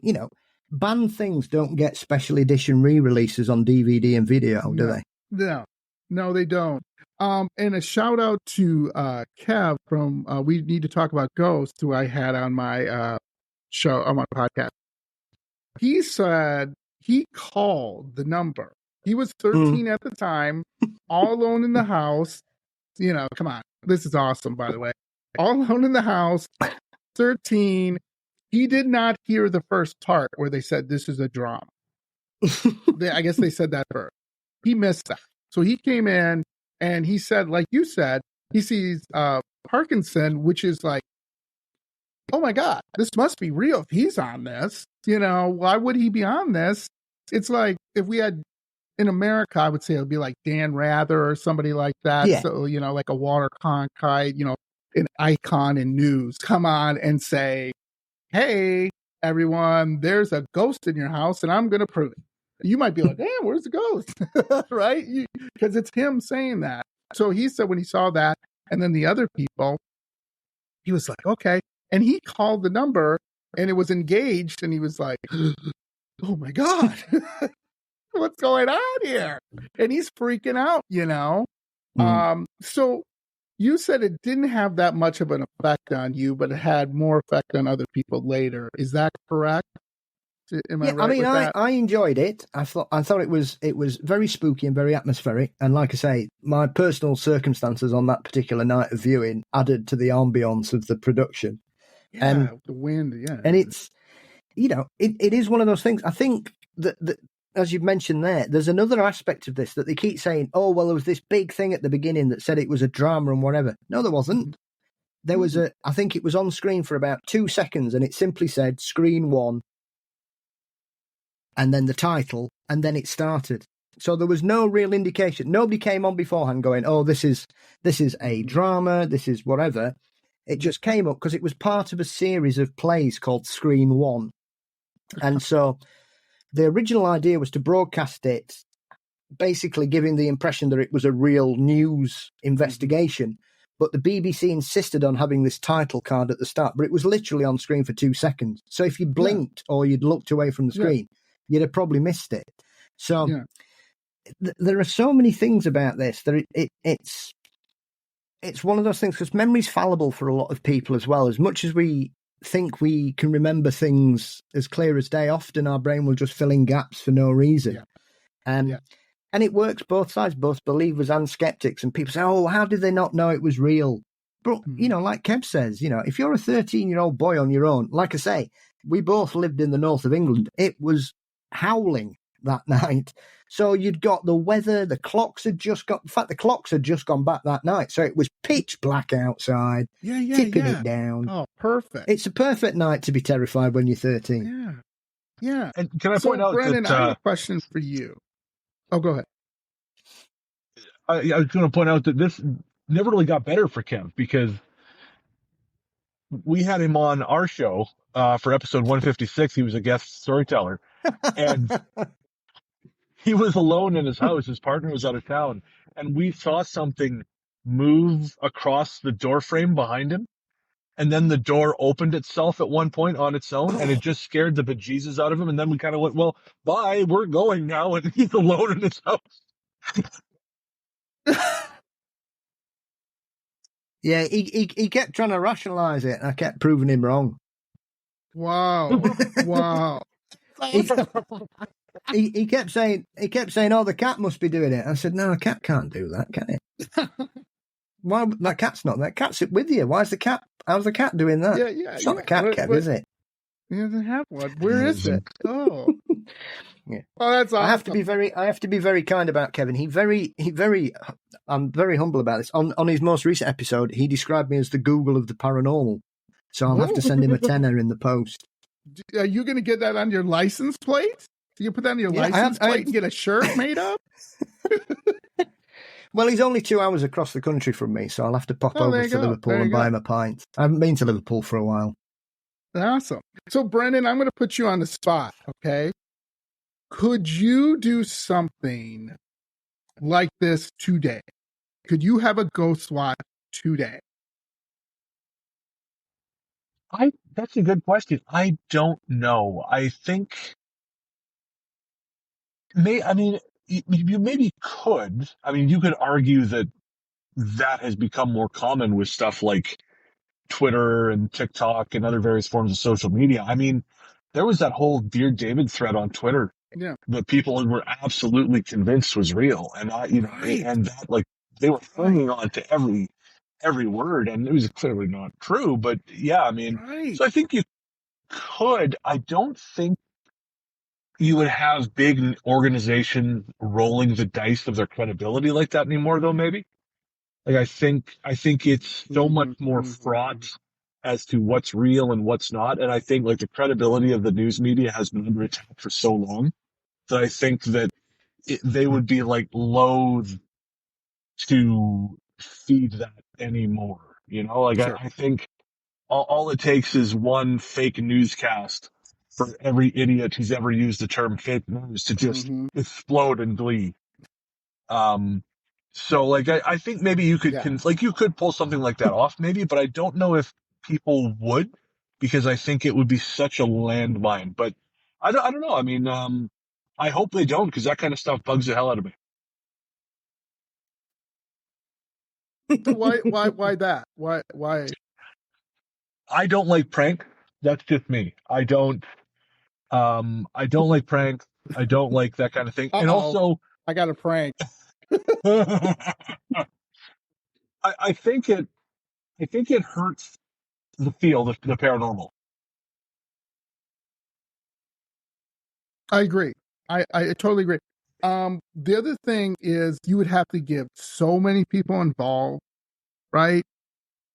[SPEAKER 3] banned things don't get special edition re-releases on DVD and video, do they?
[SPEAKER 1] No, they don't. And a shout out to Kev from We Need to Talk About Ghosts, who I had on my show, on my podcast. He said he called the number. He was 13 at the time, all alone in the house. Come on. This is awesome, by the way. All alone in the house, 13. He did not hear the first part where they said this is a drama. I guess they said that first. He missed that. So he came in and he said, like you said, he sees Parkinson, which is like, oh my God, this must be real. If he's on this, why would he be on this? It's like if we had in America, I would say it would be like Dan Rather or somebody like that. Yeah. So, like a Walter Cronkite, an icon in news, come on and say, hey, everyone, there's a ghost in your house and I'm going to prove it. You might be like, damn, where's the ghost? Right? Because it's him saying that. So he said when he saw that, and then the other people, he was like, okay. And he called the number and it was engaged and he was like, oh my God. What's going on here? And he's freaking out, So you said it didn't have that much of an effect on you, but it had more effect on other people later. Is that correct? Am I right with that?
[SPEAKER 3] I enjoyed it. I thought it was very spooky and very atmospheric. And like I say, my personal circumstances on that particular night of viewing added to the ambience of the production.
[SPEAKER 1] Yeah, the wind, yeah.
[SPEAKER 3] And it's, it is one of those things. I think that as you've mentioned there's another aspect of this that they keep saying, oh, well, there was this big thing at the beginning that said it was a drama and whatever. No, there wasn't. There was I think it was on screen for about 2 seconds and it simply said screen 1 and then the title and then it started. So there was no real indication. Nobody came on beforehand going, oh, this is a drama, this is whatever. It just came up because it was part of a series of plays called Screen 1. And so the original idea was to broadcast it, basically giving the impression that it was a real news investigation. But the BBC insisted on having this title card at the start, but it was literally on screen for 2 seconds. So if you blinked or you'd looked away from the screen, you'd have probably missed it. So there are so many things about this that it's one of those things, because memory's fallible for a lot of people as well. As much as we think we can remember things as clear as day, often our brain will just fill in gaps for no reason. And it works both sides, both believers and skeptics. And people say, oh, how did they not know it was real? But, like Kev says, if you're a 13-year-old boy on your own, like I say, we both lived in the north of England. It was howling that night. So you'd got the weather, the clocks had just gone back that night. So it was pitch black outside, tipping it down.
[SPEAKER 1] Oh, perfect.
[SPEAKER 3] It's a perfect night to be terrified when you're 13.
[SPEAKER 1] Yeah.
[SPEAKER 2] And can I point out
[SPEAKER 1] Brennan,
[SPEAKER 2] that...
[SPEAKER 1] I have a question for you. Oh, go ahead.
[SPEAKER 2] I was going to point out that this never really got better for Kev, because we had him on our show for episode 156. He was a guest storyteller. And he was alone in his house. His partner was out of town. And we saw something move across the door frame behind him. and then the door opened itself at one point on its own, and it just scared the bejesus out of him. And then we kind of went, well, bye, we're going now, and he's alone in his house.
[SPEAKER 3] Yeah, he kept trying to rationalise it, and I kept proving him wrong.
[SPEAKER 1] Wow. Wow.
[SPEAKER 3] He kept saying, "Oh, the cat must be doing it." I said, "No, a cat can't do that, can it? Why? That cat's not there. Cat's with you. Why's the cat? How's the cat doing that?
[SPEAKER 1] Yeah.
[SPEAKER 3] It's not the cat, Kev, is it?
[SPEAKER 1] He doesn't have one. Where is it? Oh.
[SPEAKER 3] Yeah.
[SPEAKER 1] Oh, that's awesome.
[SPEAKER 3] I have to be very kind about Kevin. I'm very humble about this. On his most recent episode, he described me as the Google of the paranormal. So I'll have to send him a tenner in the post.
[SPEAKER 1] Are you going to get that on your license plate? You put that on your license plate and get a shirt made up?
[SPEAKER 3] Well, he's only 2 hours across the country from me, so I'll have to pop over to Liverpool and buy him a pint. I haven't been to Liverpool for a while.
[SPEAKER 1] Awesome. So, Brennan, I'm going to put you on the spot, okay? Could you do something like this today? Could you have a ghost watch today?
[SPEAKER 2] That's a good question. I don't know. I think you maybe could. I mean, you could argue that has become more common with stuff like Twitter and TikTok and other various forms of social media. I mean, there was that whole Dear David thread on Twitter that people were absolutely convinced was real. And and that, like, they were hanging on to every word, and it was clearly not true. But yeah, I mean, so I think you could. I don't think you would have big organization rolling the dice of their credibility like that anymore, though. Maybe. Like, I think it's so much more fraught as to what's real and what's not. And I think, like, the credibility of the news media has been under attack for so long that I think that they would be, like, loath to feed that anymore. Like,
[SPEAKER 1] Sure.
[SPEAKER 2] I think all it takes is one fake newscast for every idiot who's ever used the term fake news to just explode in glee. So, like, I think maybe you could, you could pull something like that off, maybe, but I don't know if people would, because I think it would be such a landmine. But I don't know. I mean, I hope they don't, because that kind of stuff bugs the hell out of me.
[SPEAKER 1] Why that? Why?
[SPEAKER 2] I don't like prank. That's just me. I don't like prank. I don't like that kind of thing. And also,
[SPEAKER 1] I got a prank.
[SPEAKER 2] I think it hurts the paranormal.
[SPEAKER 1] I agree. I totally agree. The other thing is you would have to give so many people involved, right?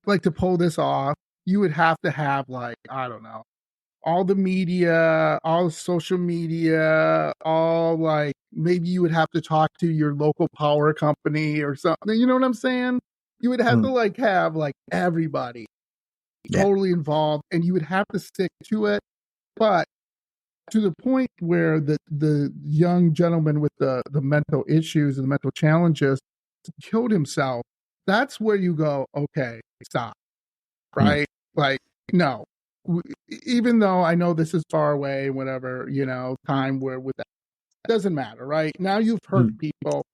[SPEAKER 1] Like, to pull this off, you would have to have, like, I don't know, all the media, all the social media, all, like, maybe you would have to talk to your local power company or something. You know what I'm saying? You would have to, like, have, like, everybody totally involved, and you would have to stick to it. But to the point where the young gentleman with the mental issues and the mental challenges killed himself, that's where you go, okay, stop, right? Like, no. Even though I know this is far away, whatever, time where with that, doesn't matter, right? Now you've hurt people,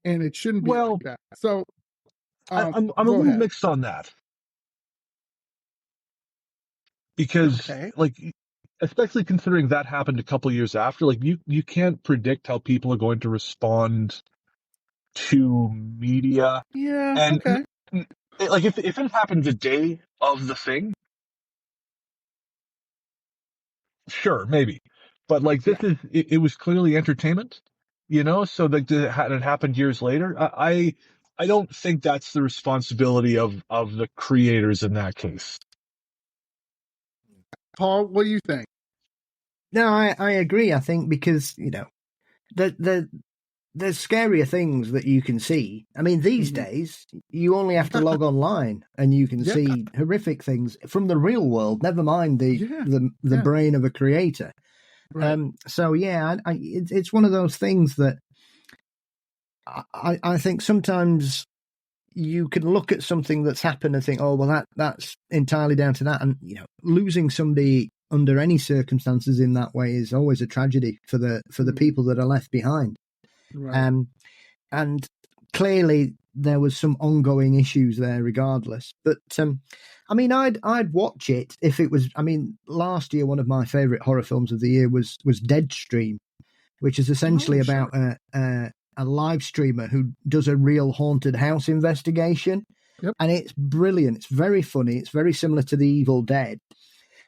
[SPEAKER 1] and it shouldn't be like that. So
[SPEAKER 2] I'm a little mixed on that, because like, especially considering that happened a couple years after, like, you can't predict how people are going to respond to media.
[SPEAKER 1] Yeah.
[SPEAKER 2] And
[SPEAKER 1] okay.
[SPEAKER 2] Like, if it happened the day of the thing, sure, maybe. But, like, it was clearly entertainment, so that it happened years later. I don't think that's the responsibility of the creators in that case.
[SPEAKER 1] Paul, what do you think?
[SPEAKER 3] No, I agree. I think because, there's scarier things that you can see. I mean, these days, you only have to log online and you can see horrific things from the real world, never mind the brain of a creator. Right. So, it's one of those things that I think sometimes you can look at something that's happened and think, oh, well, that's entirely down to that. And, losing somebody under any circumstances in that way is always a tragedy for the people that are left behind.
[SPEAKER 1] Right.
[SPEAKER 3] And clearly there was some ongoing issues there regardless. But, I'd watch it if it was, last year, one of my favourite horror films of the year was Deadstream, which is essentially about a live streamer who does a real haunted house investigation.
[SPEAKER 1] Yep.
[SPEAKER 3] And it's brilliant. It's very funny. It's very similar to The Evil Dead.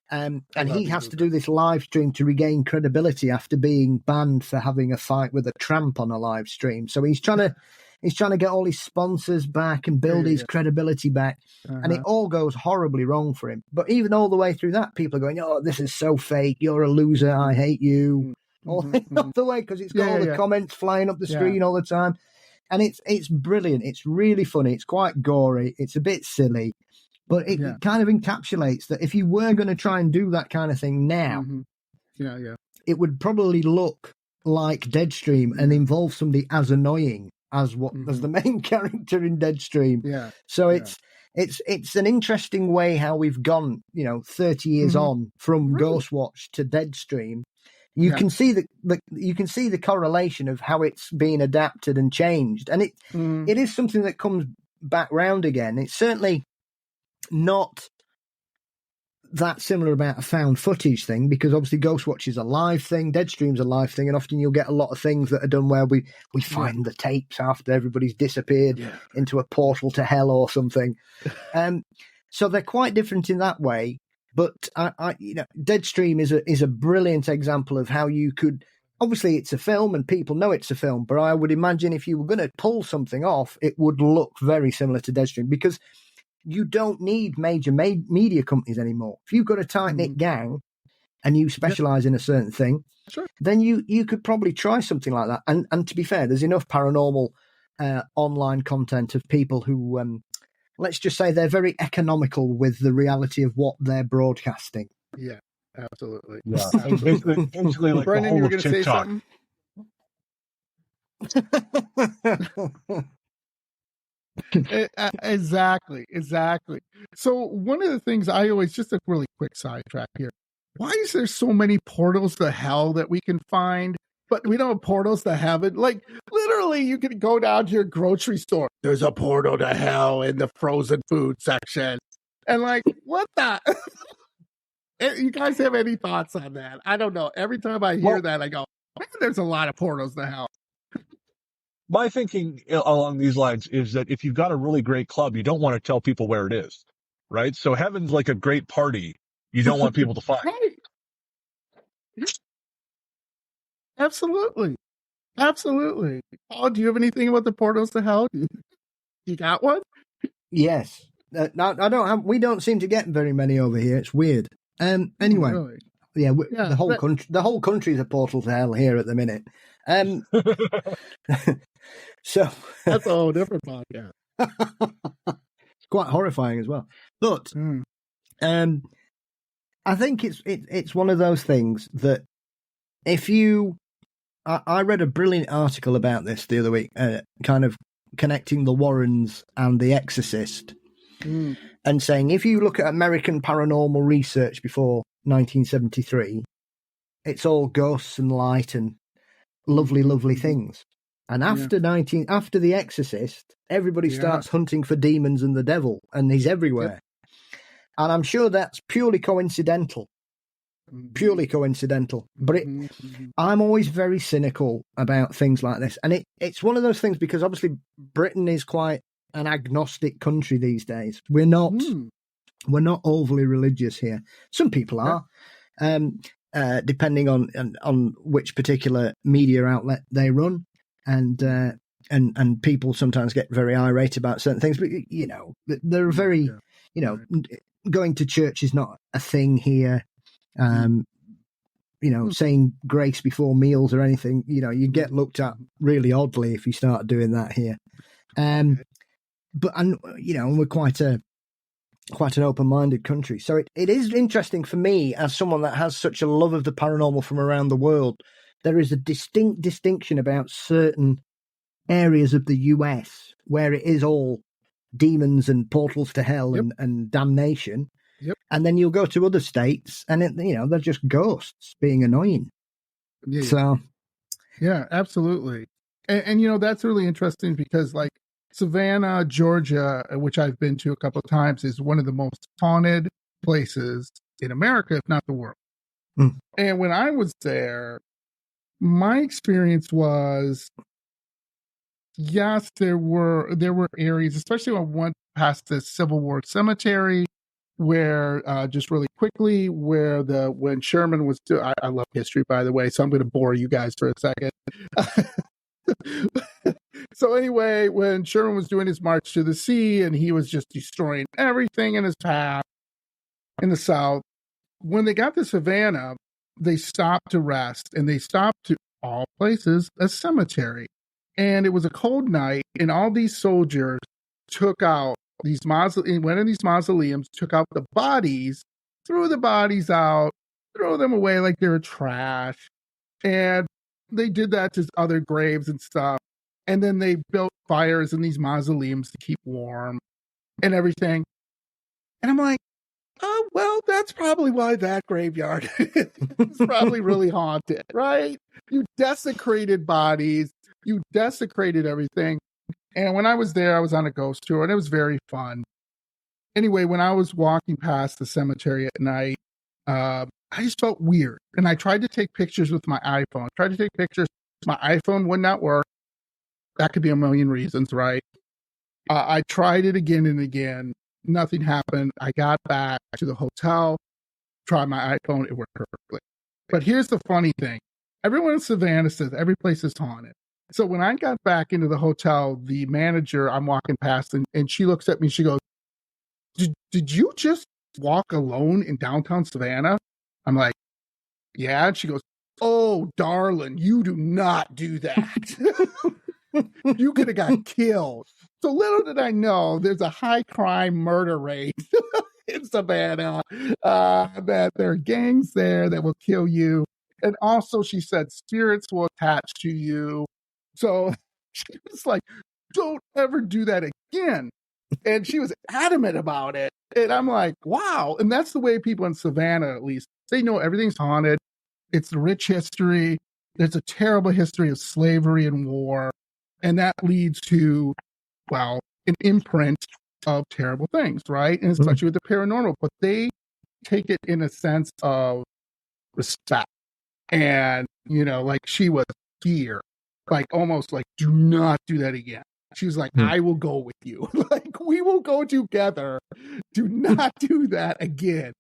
[SPEAKER 3] And he has to do this live stream to regain credibility after being banned for having a fight with a tramp on a live stream. So he's trying to get all his sponsors back and build his credibility back. And it all goes horribly wrong for him. But even all the way through that, people are going, oh, this is so fake. You're a loser. I hate you. All the way, because it's got all the comments flying up the screen all the time. And it's brilliant. It's really funny. It's quite gory. It's a bit silly. But it kind of encapsulates that if you were going to try and do that kind of thing now, it would probably look like Deadstream and involve somebody as annoying as the main character in Deadstream. Yeah. So it's an interesting way how we've gone, 30 years on from Ghostwatch to Deadstream. You can see the correlation of how it's been adapted and changed, and it is something that comes back round again. It's certainly not that similar about a found footage thing, because obviously Ghostwatch is a live thing, Deadstream's a live thing, and often you'll get a lot of things that are done where we find the tapes after everybody's disappeared into a portal to hell or something. So they're quite different in that way. But Deadstream is a brilliant example of how you could. Obviously, it's a film, and people know it's a film. But I would imagine if you were going to pull something off, it would look very similar to Deadstream, because you don't need major media companies anymore. If you've got a tight-knit gang and you specialise in a certain thing, then you could probably try something like that. And to be fair, there's enough paranormal online content of people who, let's just say, they're very economical with the reality of what they're broadcasting.
[SPEAKER 1] Yeah, absolutely.
[SPEAKER 2] Yeah. Basically like
[SPEAKER 1] Brennan,
[SPEAKER 2] the
[SPEAKER 1] you
[SPEAKER 2] whole
[SPEAKER 1] were
[SPEAKER 2] of
[SPEAKER 1] going to say
[SPEAKER 2] TikTok.
[SPEAKER 1] something? Exactly. So one of the things I always, just a really quick sidetrack here, why is there so many portals to hell that we can find, but we don't have portals to heaven? Like, literally, you can go down to your grocery store, there's a portal to hell in the frozen food section, and like, what the you guys have any thoughts on that? I don't know. Every time I hear that, I go, man, there's a lot of portals to hell.
[SPEAKER 2] My thinking along these lines is that if you've got a really great club, you don't want to tell people where it is, right? So heaven's like a great party you don't want people to find.
[SPEAKER 1] Right. Absolutely. Paul, do you have anything about the portals to hell? You got one?
[SPEAKER 3] Yes. I don't have. We don't seem to get very many over here. It's weird. Anyway,
[SPEAKER 1] Really?
[SPEAKER 3] The whole country is a portal to hell here at the minute. So
[SPEAKER 1] that's a whole different podcast.
[SPEAKER 3] It's quite horrifying as well. But I think it's one of those things that if you, I read a brilliant article about this the other week, kind of connecting the Warrens and The Exorcist, and saying if you look at American paranormal research before 1973, it's all ghosts and light and lovely things. And after The Exorcist, everybody starts hunting for demons and the devil, and he's everywhere. And I'm sure that's purely coincidental. But I'm always very cynical about things like this. And it's one of those things, because obviously Britain is quite an agnostic country these days. We're not overly religious here. Some people are, depending on which particular media outlet they run. And people sometimes get very irate about certain things, but they're very, going to church is not a thing here. Saying grace before meals or anything, you get looked at really oddly if you start doing that here. But we're quite an open-minded country, so it is interesting for me as someone that has such a love of the paranormal from around the world. There is a distinct distinction about certain areas of the US where it is all demons and portals to hell
[SPEAKER 1] Yep.
[SPEAKER 3] and damnation.
[SPEAKER 1] Yep.
[SPEAKER 3] And then you'll go to other states and, they're just ghosts being annoying.
[SPEAKER 1] Yeah.
[SPEAKER 3] So,
[SPEAKER 1] yeah, absolutely. And that's really interesting because, like, Savannah, Georgia, which I've been to a couple of times, is one of the most haunted places in America, if not the world.
[SPEAKER 3] Mm.
[SPEAKER 1] And when I was there, my experience was, yes, there were areas, especially when I went past the Civil War cemetery, where just really quickly, where when Sherman was I love history, by the way, so I'm going to bore you guys for a second. So anyway, when Sherman was doing his march to the sea and he was just destroying everything in his path in the South, when they got to Savannah, they stopped to rest, and they stopped to all places a cemetery. And it was a cold night, and all these soldiers took out went in these mausoleums, took out the bodies, threw the bodies out, throw them away like they were trash. And they did that to other graves and stuff. And then they built fires in these mausoleums to keep warm and everything. And I'm like, oh, well, that's probably why that graveyard is probably really haunted, right? You desecrated bodies, you desecrated everything. And when I was there, I was on a ghost tour, and it was very fun. Anyway, when I was walking past the cemetery at night, I just felt weird. And I tried to take pictures with my iPhone. My iPhone would not work. That could be a million reasons, right? I tried it again and again. Nothing happened. I got back to the hotel, tried my iPhone. It worked perfectly. But here's the funny thing. Everyone in Savannah says every place is haunted. So when I got back into the hotel, the manager, I'm walking past, and she looks at me. She goes, did you just walk alone in downtown Savannah? I'm like, yeah. And she goes, oh, darling, you do not do that. You could have got killed. So little did I know, there's a high crime murder rate in Savannah, that there are gangs there that will kill you. And also, she said, spirits will attach to you. So she was like, don't ever do that again. And she was adamant about it. And I'm like, wow. And that's the way people in Savannah, at least, they know everything's haunted. It's a rich history. There's a terrible history of slavery and war. And that leads to, well, an imprint of terrible things, right? And especially with the paranormal. But they take it in a sense of respect. And, like she was fear. Like almost like, do not do that again. She was like, I will go with you. Like, we will go together. Do not do that again.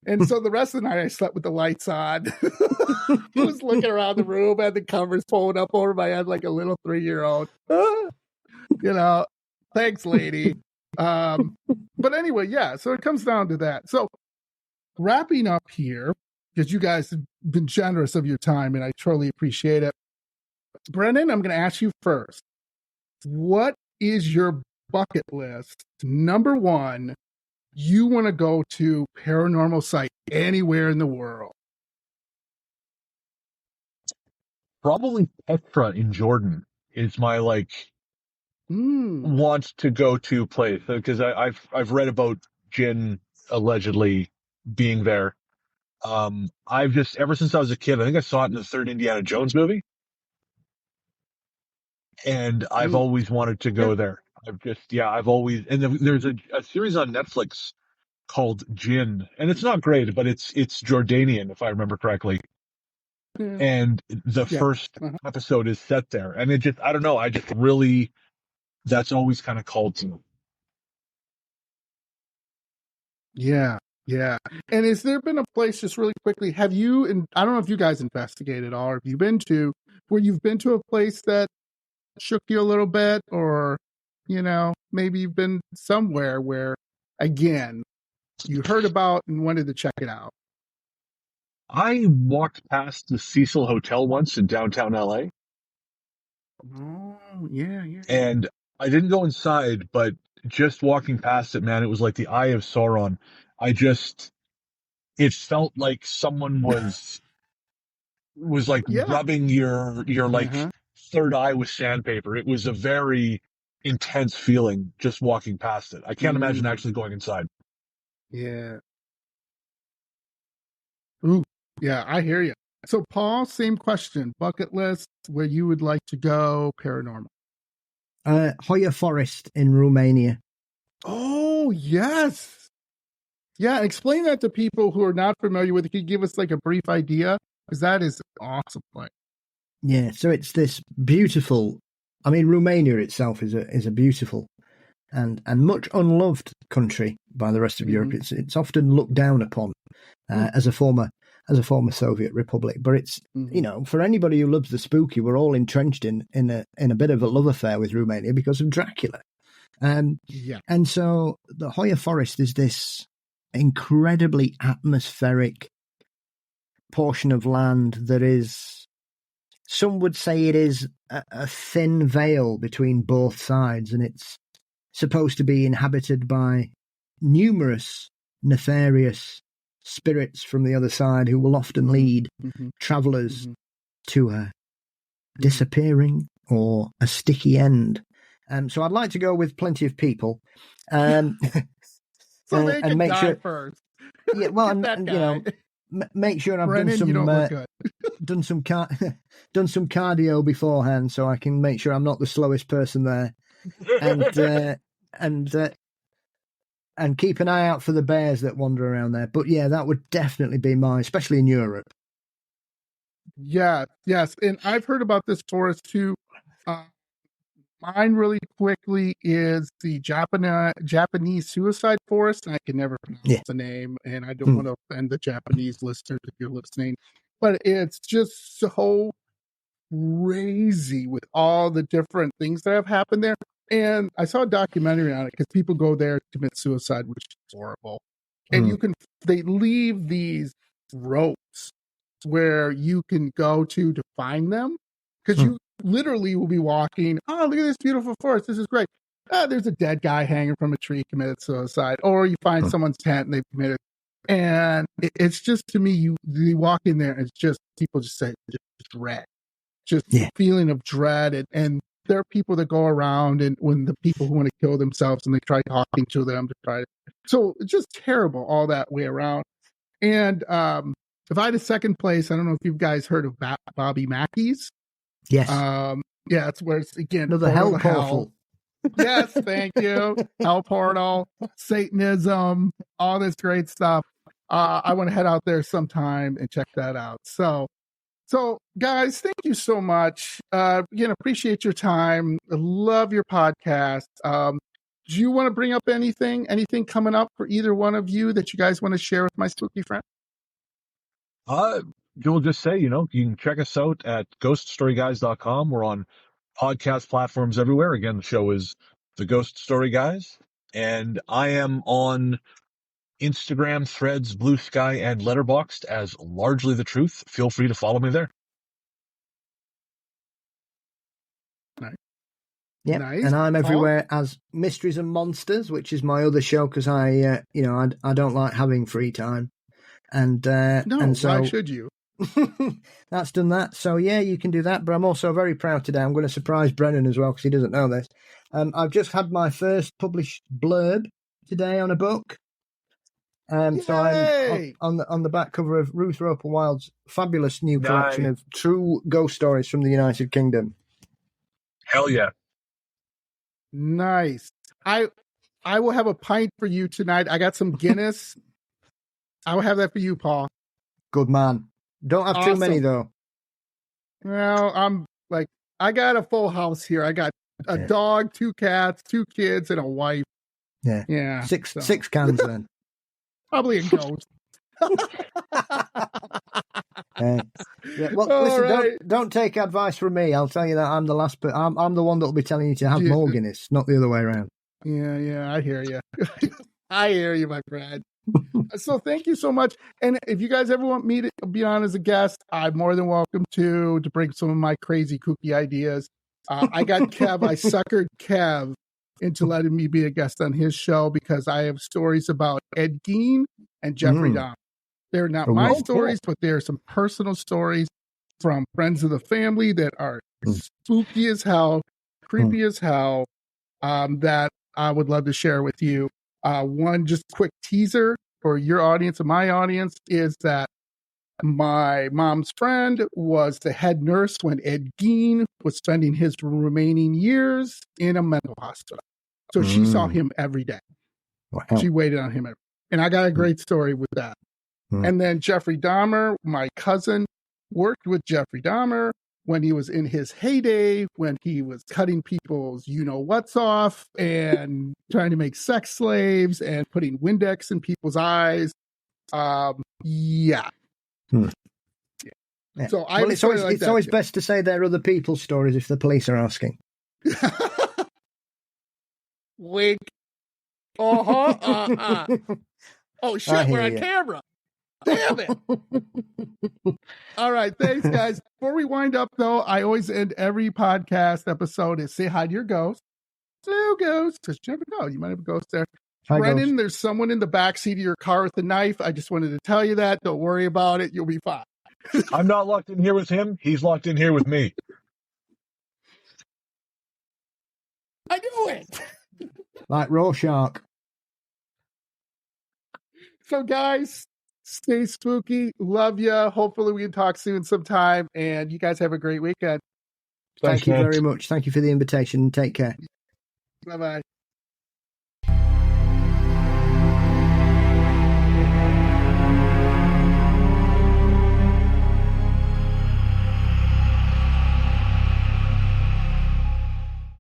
[SPEAKER 1] And so the rest of the night, I slept with the lights on. I was looking around the room, had the covers pulled up over my head like a little 3-year-old. Thanks, lady. But anyway, yeah, so it comes down to that. So wrapping up here, because you guys have been generous of your time, and I truly appreciate it. Brennan, I'm going to ask you first. What is your bucket list? Number one, you want to go to paranormal site anywhere in the world?
[SPEAKER 2] Probably Petra in Jordan is my want to go to place, because I've read about Jinn allegedly being there. I've just, ever since I was a kid, I think I saw it in the third Indiana Jones movie, and I've always wanted to go there. I've always, and there's a series on Netflix called Jinn, and it's not great, but it's Jordanian, if I remember correctly. And the first episode is set there, and it just, I don't know, I just really, that's always kind of called to me.
[SPEAKER 1] Yeah. And has there been a place, just really quickly, have you, and I don't know if you guys investigated all, or have you been to, where you've been to a place that shook you a little bit, or, maybe you've been somewhere where, again, you heard about and wanted to check it out?
[SPEAKER 2] I walked past the Cecil Hotel once in downtown LA.
[SPEAKER 1] Oh, yeah.
[SPEAKER 2] And I didn't go inside, but just walking past it, man, it was like the Eye of Sauron. It felt like someone was like rubbing your third eye with sandpaper. It was a very intense feeling just walking past it. I can't imagine actually going inside.
[SPEAKER 1] Yeah. Ooh, yeah, I hear you. So, Paul, same question. Bucket list, where you would like to go paranormal.
[SPEAKER 3] Hoya Forest in Romania.
[SPEAKER 1] Oh, yes. Yeah, explain that to people who are not familiar with it. Can you give us like a brief idea? Because that is an awesome place.
[SPEAKER 3] Yeah, so it's this beautiful. I mean, Romania itself is a beautiful and much unloved country by the rest of Europe. It's often looked down upon as a former Soviet republic. But it's for anybody who loves the spooky, we're all entrenched in a bit of a love affair with Romania because of Dracula. And so the Hoya Forest is this incredibly atmospheric portion of land that is, some would say it is a thin veil between both sides, and it's supposed to be inhabited by numerous nefarious spirits from the other side who will often lead travellers to a disappearing or a sticky end. So I'd like to go with plenty of people.
[SPEAKER 1] So they can
[SPEAKER 3] make
[SPEAKER 1] die
[SPEAKER 3] sure
[SPEAKER 1] first.
[SPEAKER 3] Yeah, well, and make sure I've
[SPEAKER 1] Brennan, you don't look good.
[SPEAKER 3] done some cardio beforehand, so I can make sure I'm not the slowest person there, and keep an eye out for the bears that wander around there. But yeah, that would definitely be mine, especially in Europe.
[SPEAKER 1] Yeah, yes, and I've heard about this forest too. Mine really quickly is the Japanese suicide forest, and I can never pronounce the name, and I don't want to offend the Japanese listeners if you're listening, but it's just so crazy with all the different things that have happened there. And I saw a documentary on it because people go there to commit suicide, which is horrible. And they leave these ropes where you can go to find them, because you literally will be walking. Oh, look at this beautiful forest. This is great. There's a dead guy hanging from a tree, committed suicide. Or you find someone's tent and they've committed. And it's just, to me, you walk in there and it's just, people just say, just dread. Just a feeling of dread. And there are people that go around, and when the people who want to kill themselves, and they try talking to them to try to. So it's just terrible all that way around. And if I had a second place, I don't know if you guys heard of Bobby Mackey's.
[SPEAKER 3] Yes.
[SPEAKER 1] Yeah, it's where it's, again,
[SPEAKER 3] another hell portal.
[SPEAKER 1] Yes, thank you. Hell portal, Satanism, all this great stuff. I want to head out there sometime and check that out. So guys, thank you so much. Again, appreciate your time. I love your podcast. Do you want to bring up anything coming up for either one of you that you guys want to share with my spooky friend?
[SPEAKER 2] You'll just say, you can check us out at theghoststoryguys.com. We're on podcast platforms everywhere. Again, the show is The Ghost Story Guys, and I am on Instagram, Threads, Blue Sky, and Letterboxd as Largely the Truth. Feel free to follow me there.
[SPEAKER 1] Nice.
[SPEAKER 3] Yeah, nice. And I'm everywhere as Mysteries and Monsters, which is my other show, because I don't like having free time. And so
[SPEAKER 1] why should you?
[SPEAKER 3] That's done that. So yeah, you can do that. But I'm also very proud today. I'm going to surprise Brennan as well, because he doesn't know this. I've just had my first published blurb today on a book. So I'm on the back cover of Ruth Roper Wild's fabulous new collection of true ghost stories from the United Kingdom.
[SPEAKER 2] Hell yeah.
[SPEAKER 1] Nice. I will have a pint for you tonight. I got some Guinness. I will have that for you, Paul.
[SPEAKER 3] Good man. Don't have too many, though.
[SPEAKER 1] Well, I got a full house here. I got a dog, 2 cats, 2 kids, and a wife.
[SPEAKER 3] Yeah.
[SPEAKER 1] Yeah.
[SPEAKER 3] 6 cans then.
[SPEAKER 1] Probably a ghost.
[SPEAKER 3] Well, listen, don't take advice from me. I'll tell you that I'm the last, but I'm the one that'll be telling you to have more Guinness, not the other way around.
[SPEAKER 1] Yeah, I hear you. I hear you, my friend. So thank you so much. And if you guys ever want me to be on as a guest, I'm more than welcome to bring some of my crazy kooky ideas. I got Kev. I suckered Kev into letting me be a guest on his show, because I have stories about Ed Gein and Jeffrey Dahmer. They're not my stories, but they're some personal stories from friends of the family that are spooky as hell, creepy as hell. that I would love to share with you. One just quick teaser for your audience and my audience is that my mom's friend was the head nurse when Ed Gein was spending his remaining years in a mental hospital. So she saw him every day.
[SPEAKER 3] Wow.
[SPEAKER 1] She waited on him. And I got a great story with that. And then Jeffrey Dahmer, my cousin, worked with Jeffrey Dahmer when he was in his heyday, when he was cutting people's you-know-whats off and trying to make sex slaves and putting Windex in people's eyes. Yeah.
[SPEAKER 3] Yeah.
[SPEAKER 1] So
[SPEAKER 3] it's always best to say they're other people's stories if the police are asking.
[SPEAKER 1] Wink. Oh shit, we're on camera. Damn it. All right, thanks guys. Before we wind up though, I always end every podcast episode and say hi to your ghost. Hello, ghost, because you never know, you might have a ghost there.
[SPEAKER 3] Hi,
[SPEAKER 1] Brennan,
[SPEAKER 3] ghost.
[SPEAKER 1] there's someone in the backseat of your car with a knife. I just wanted to tell you that. Don't worry about it. You'll be fine.
[SPEAKER 2] I'm not locked in here with him. He's locked in here with me.
[SPEAKER 1] I knew it.
[SPEAKER 3] Like Rorschach.
[SPEAKER 1] So, guys, stay spooky. Love you. Hopefully, we can talk soon sometime. And you guys have a great weekend.
[SPEAKER 3] Thank you very much. Thank you for the invitation. Take care.
[SPEAKER 1] Bye-bye.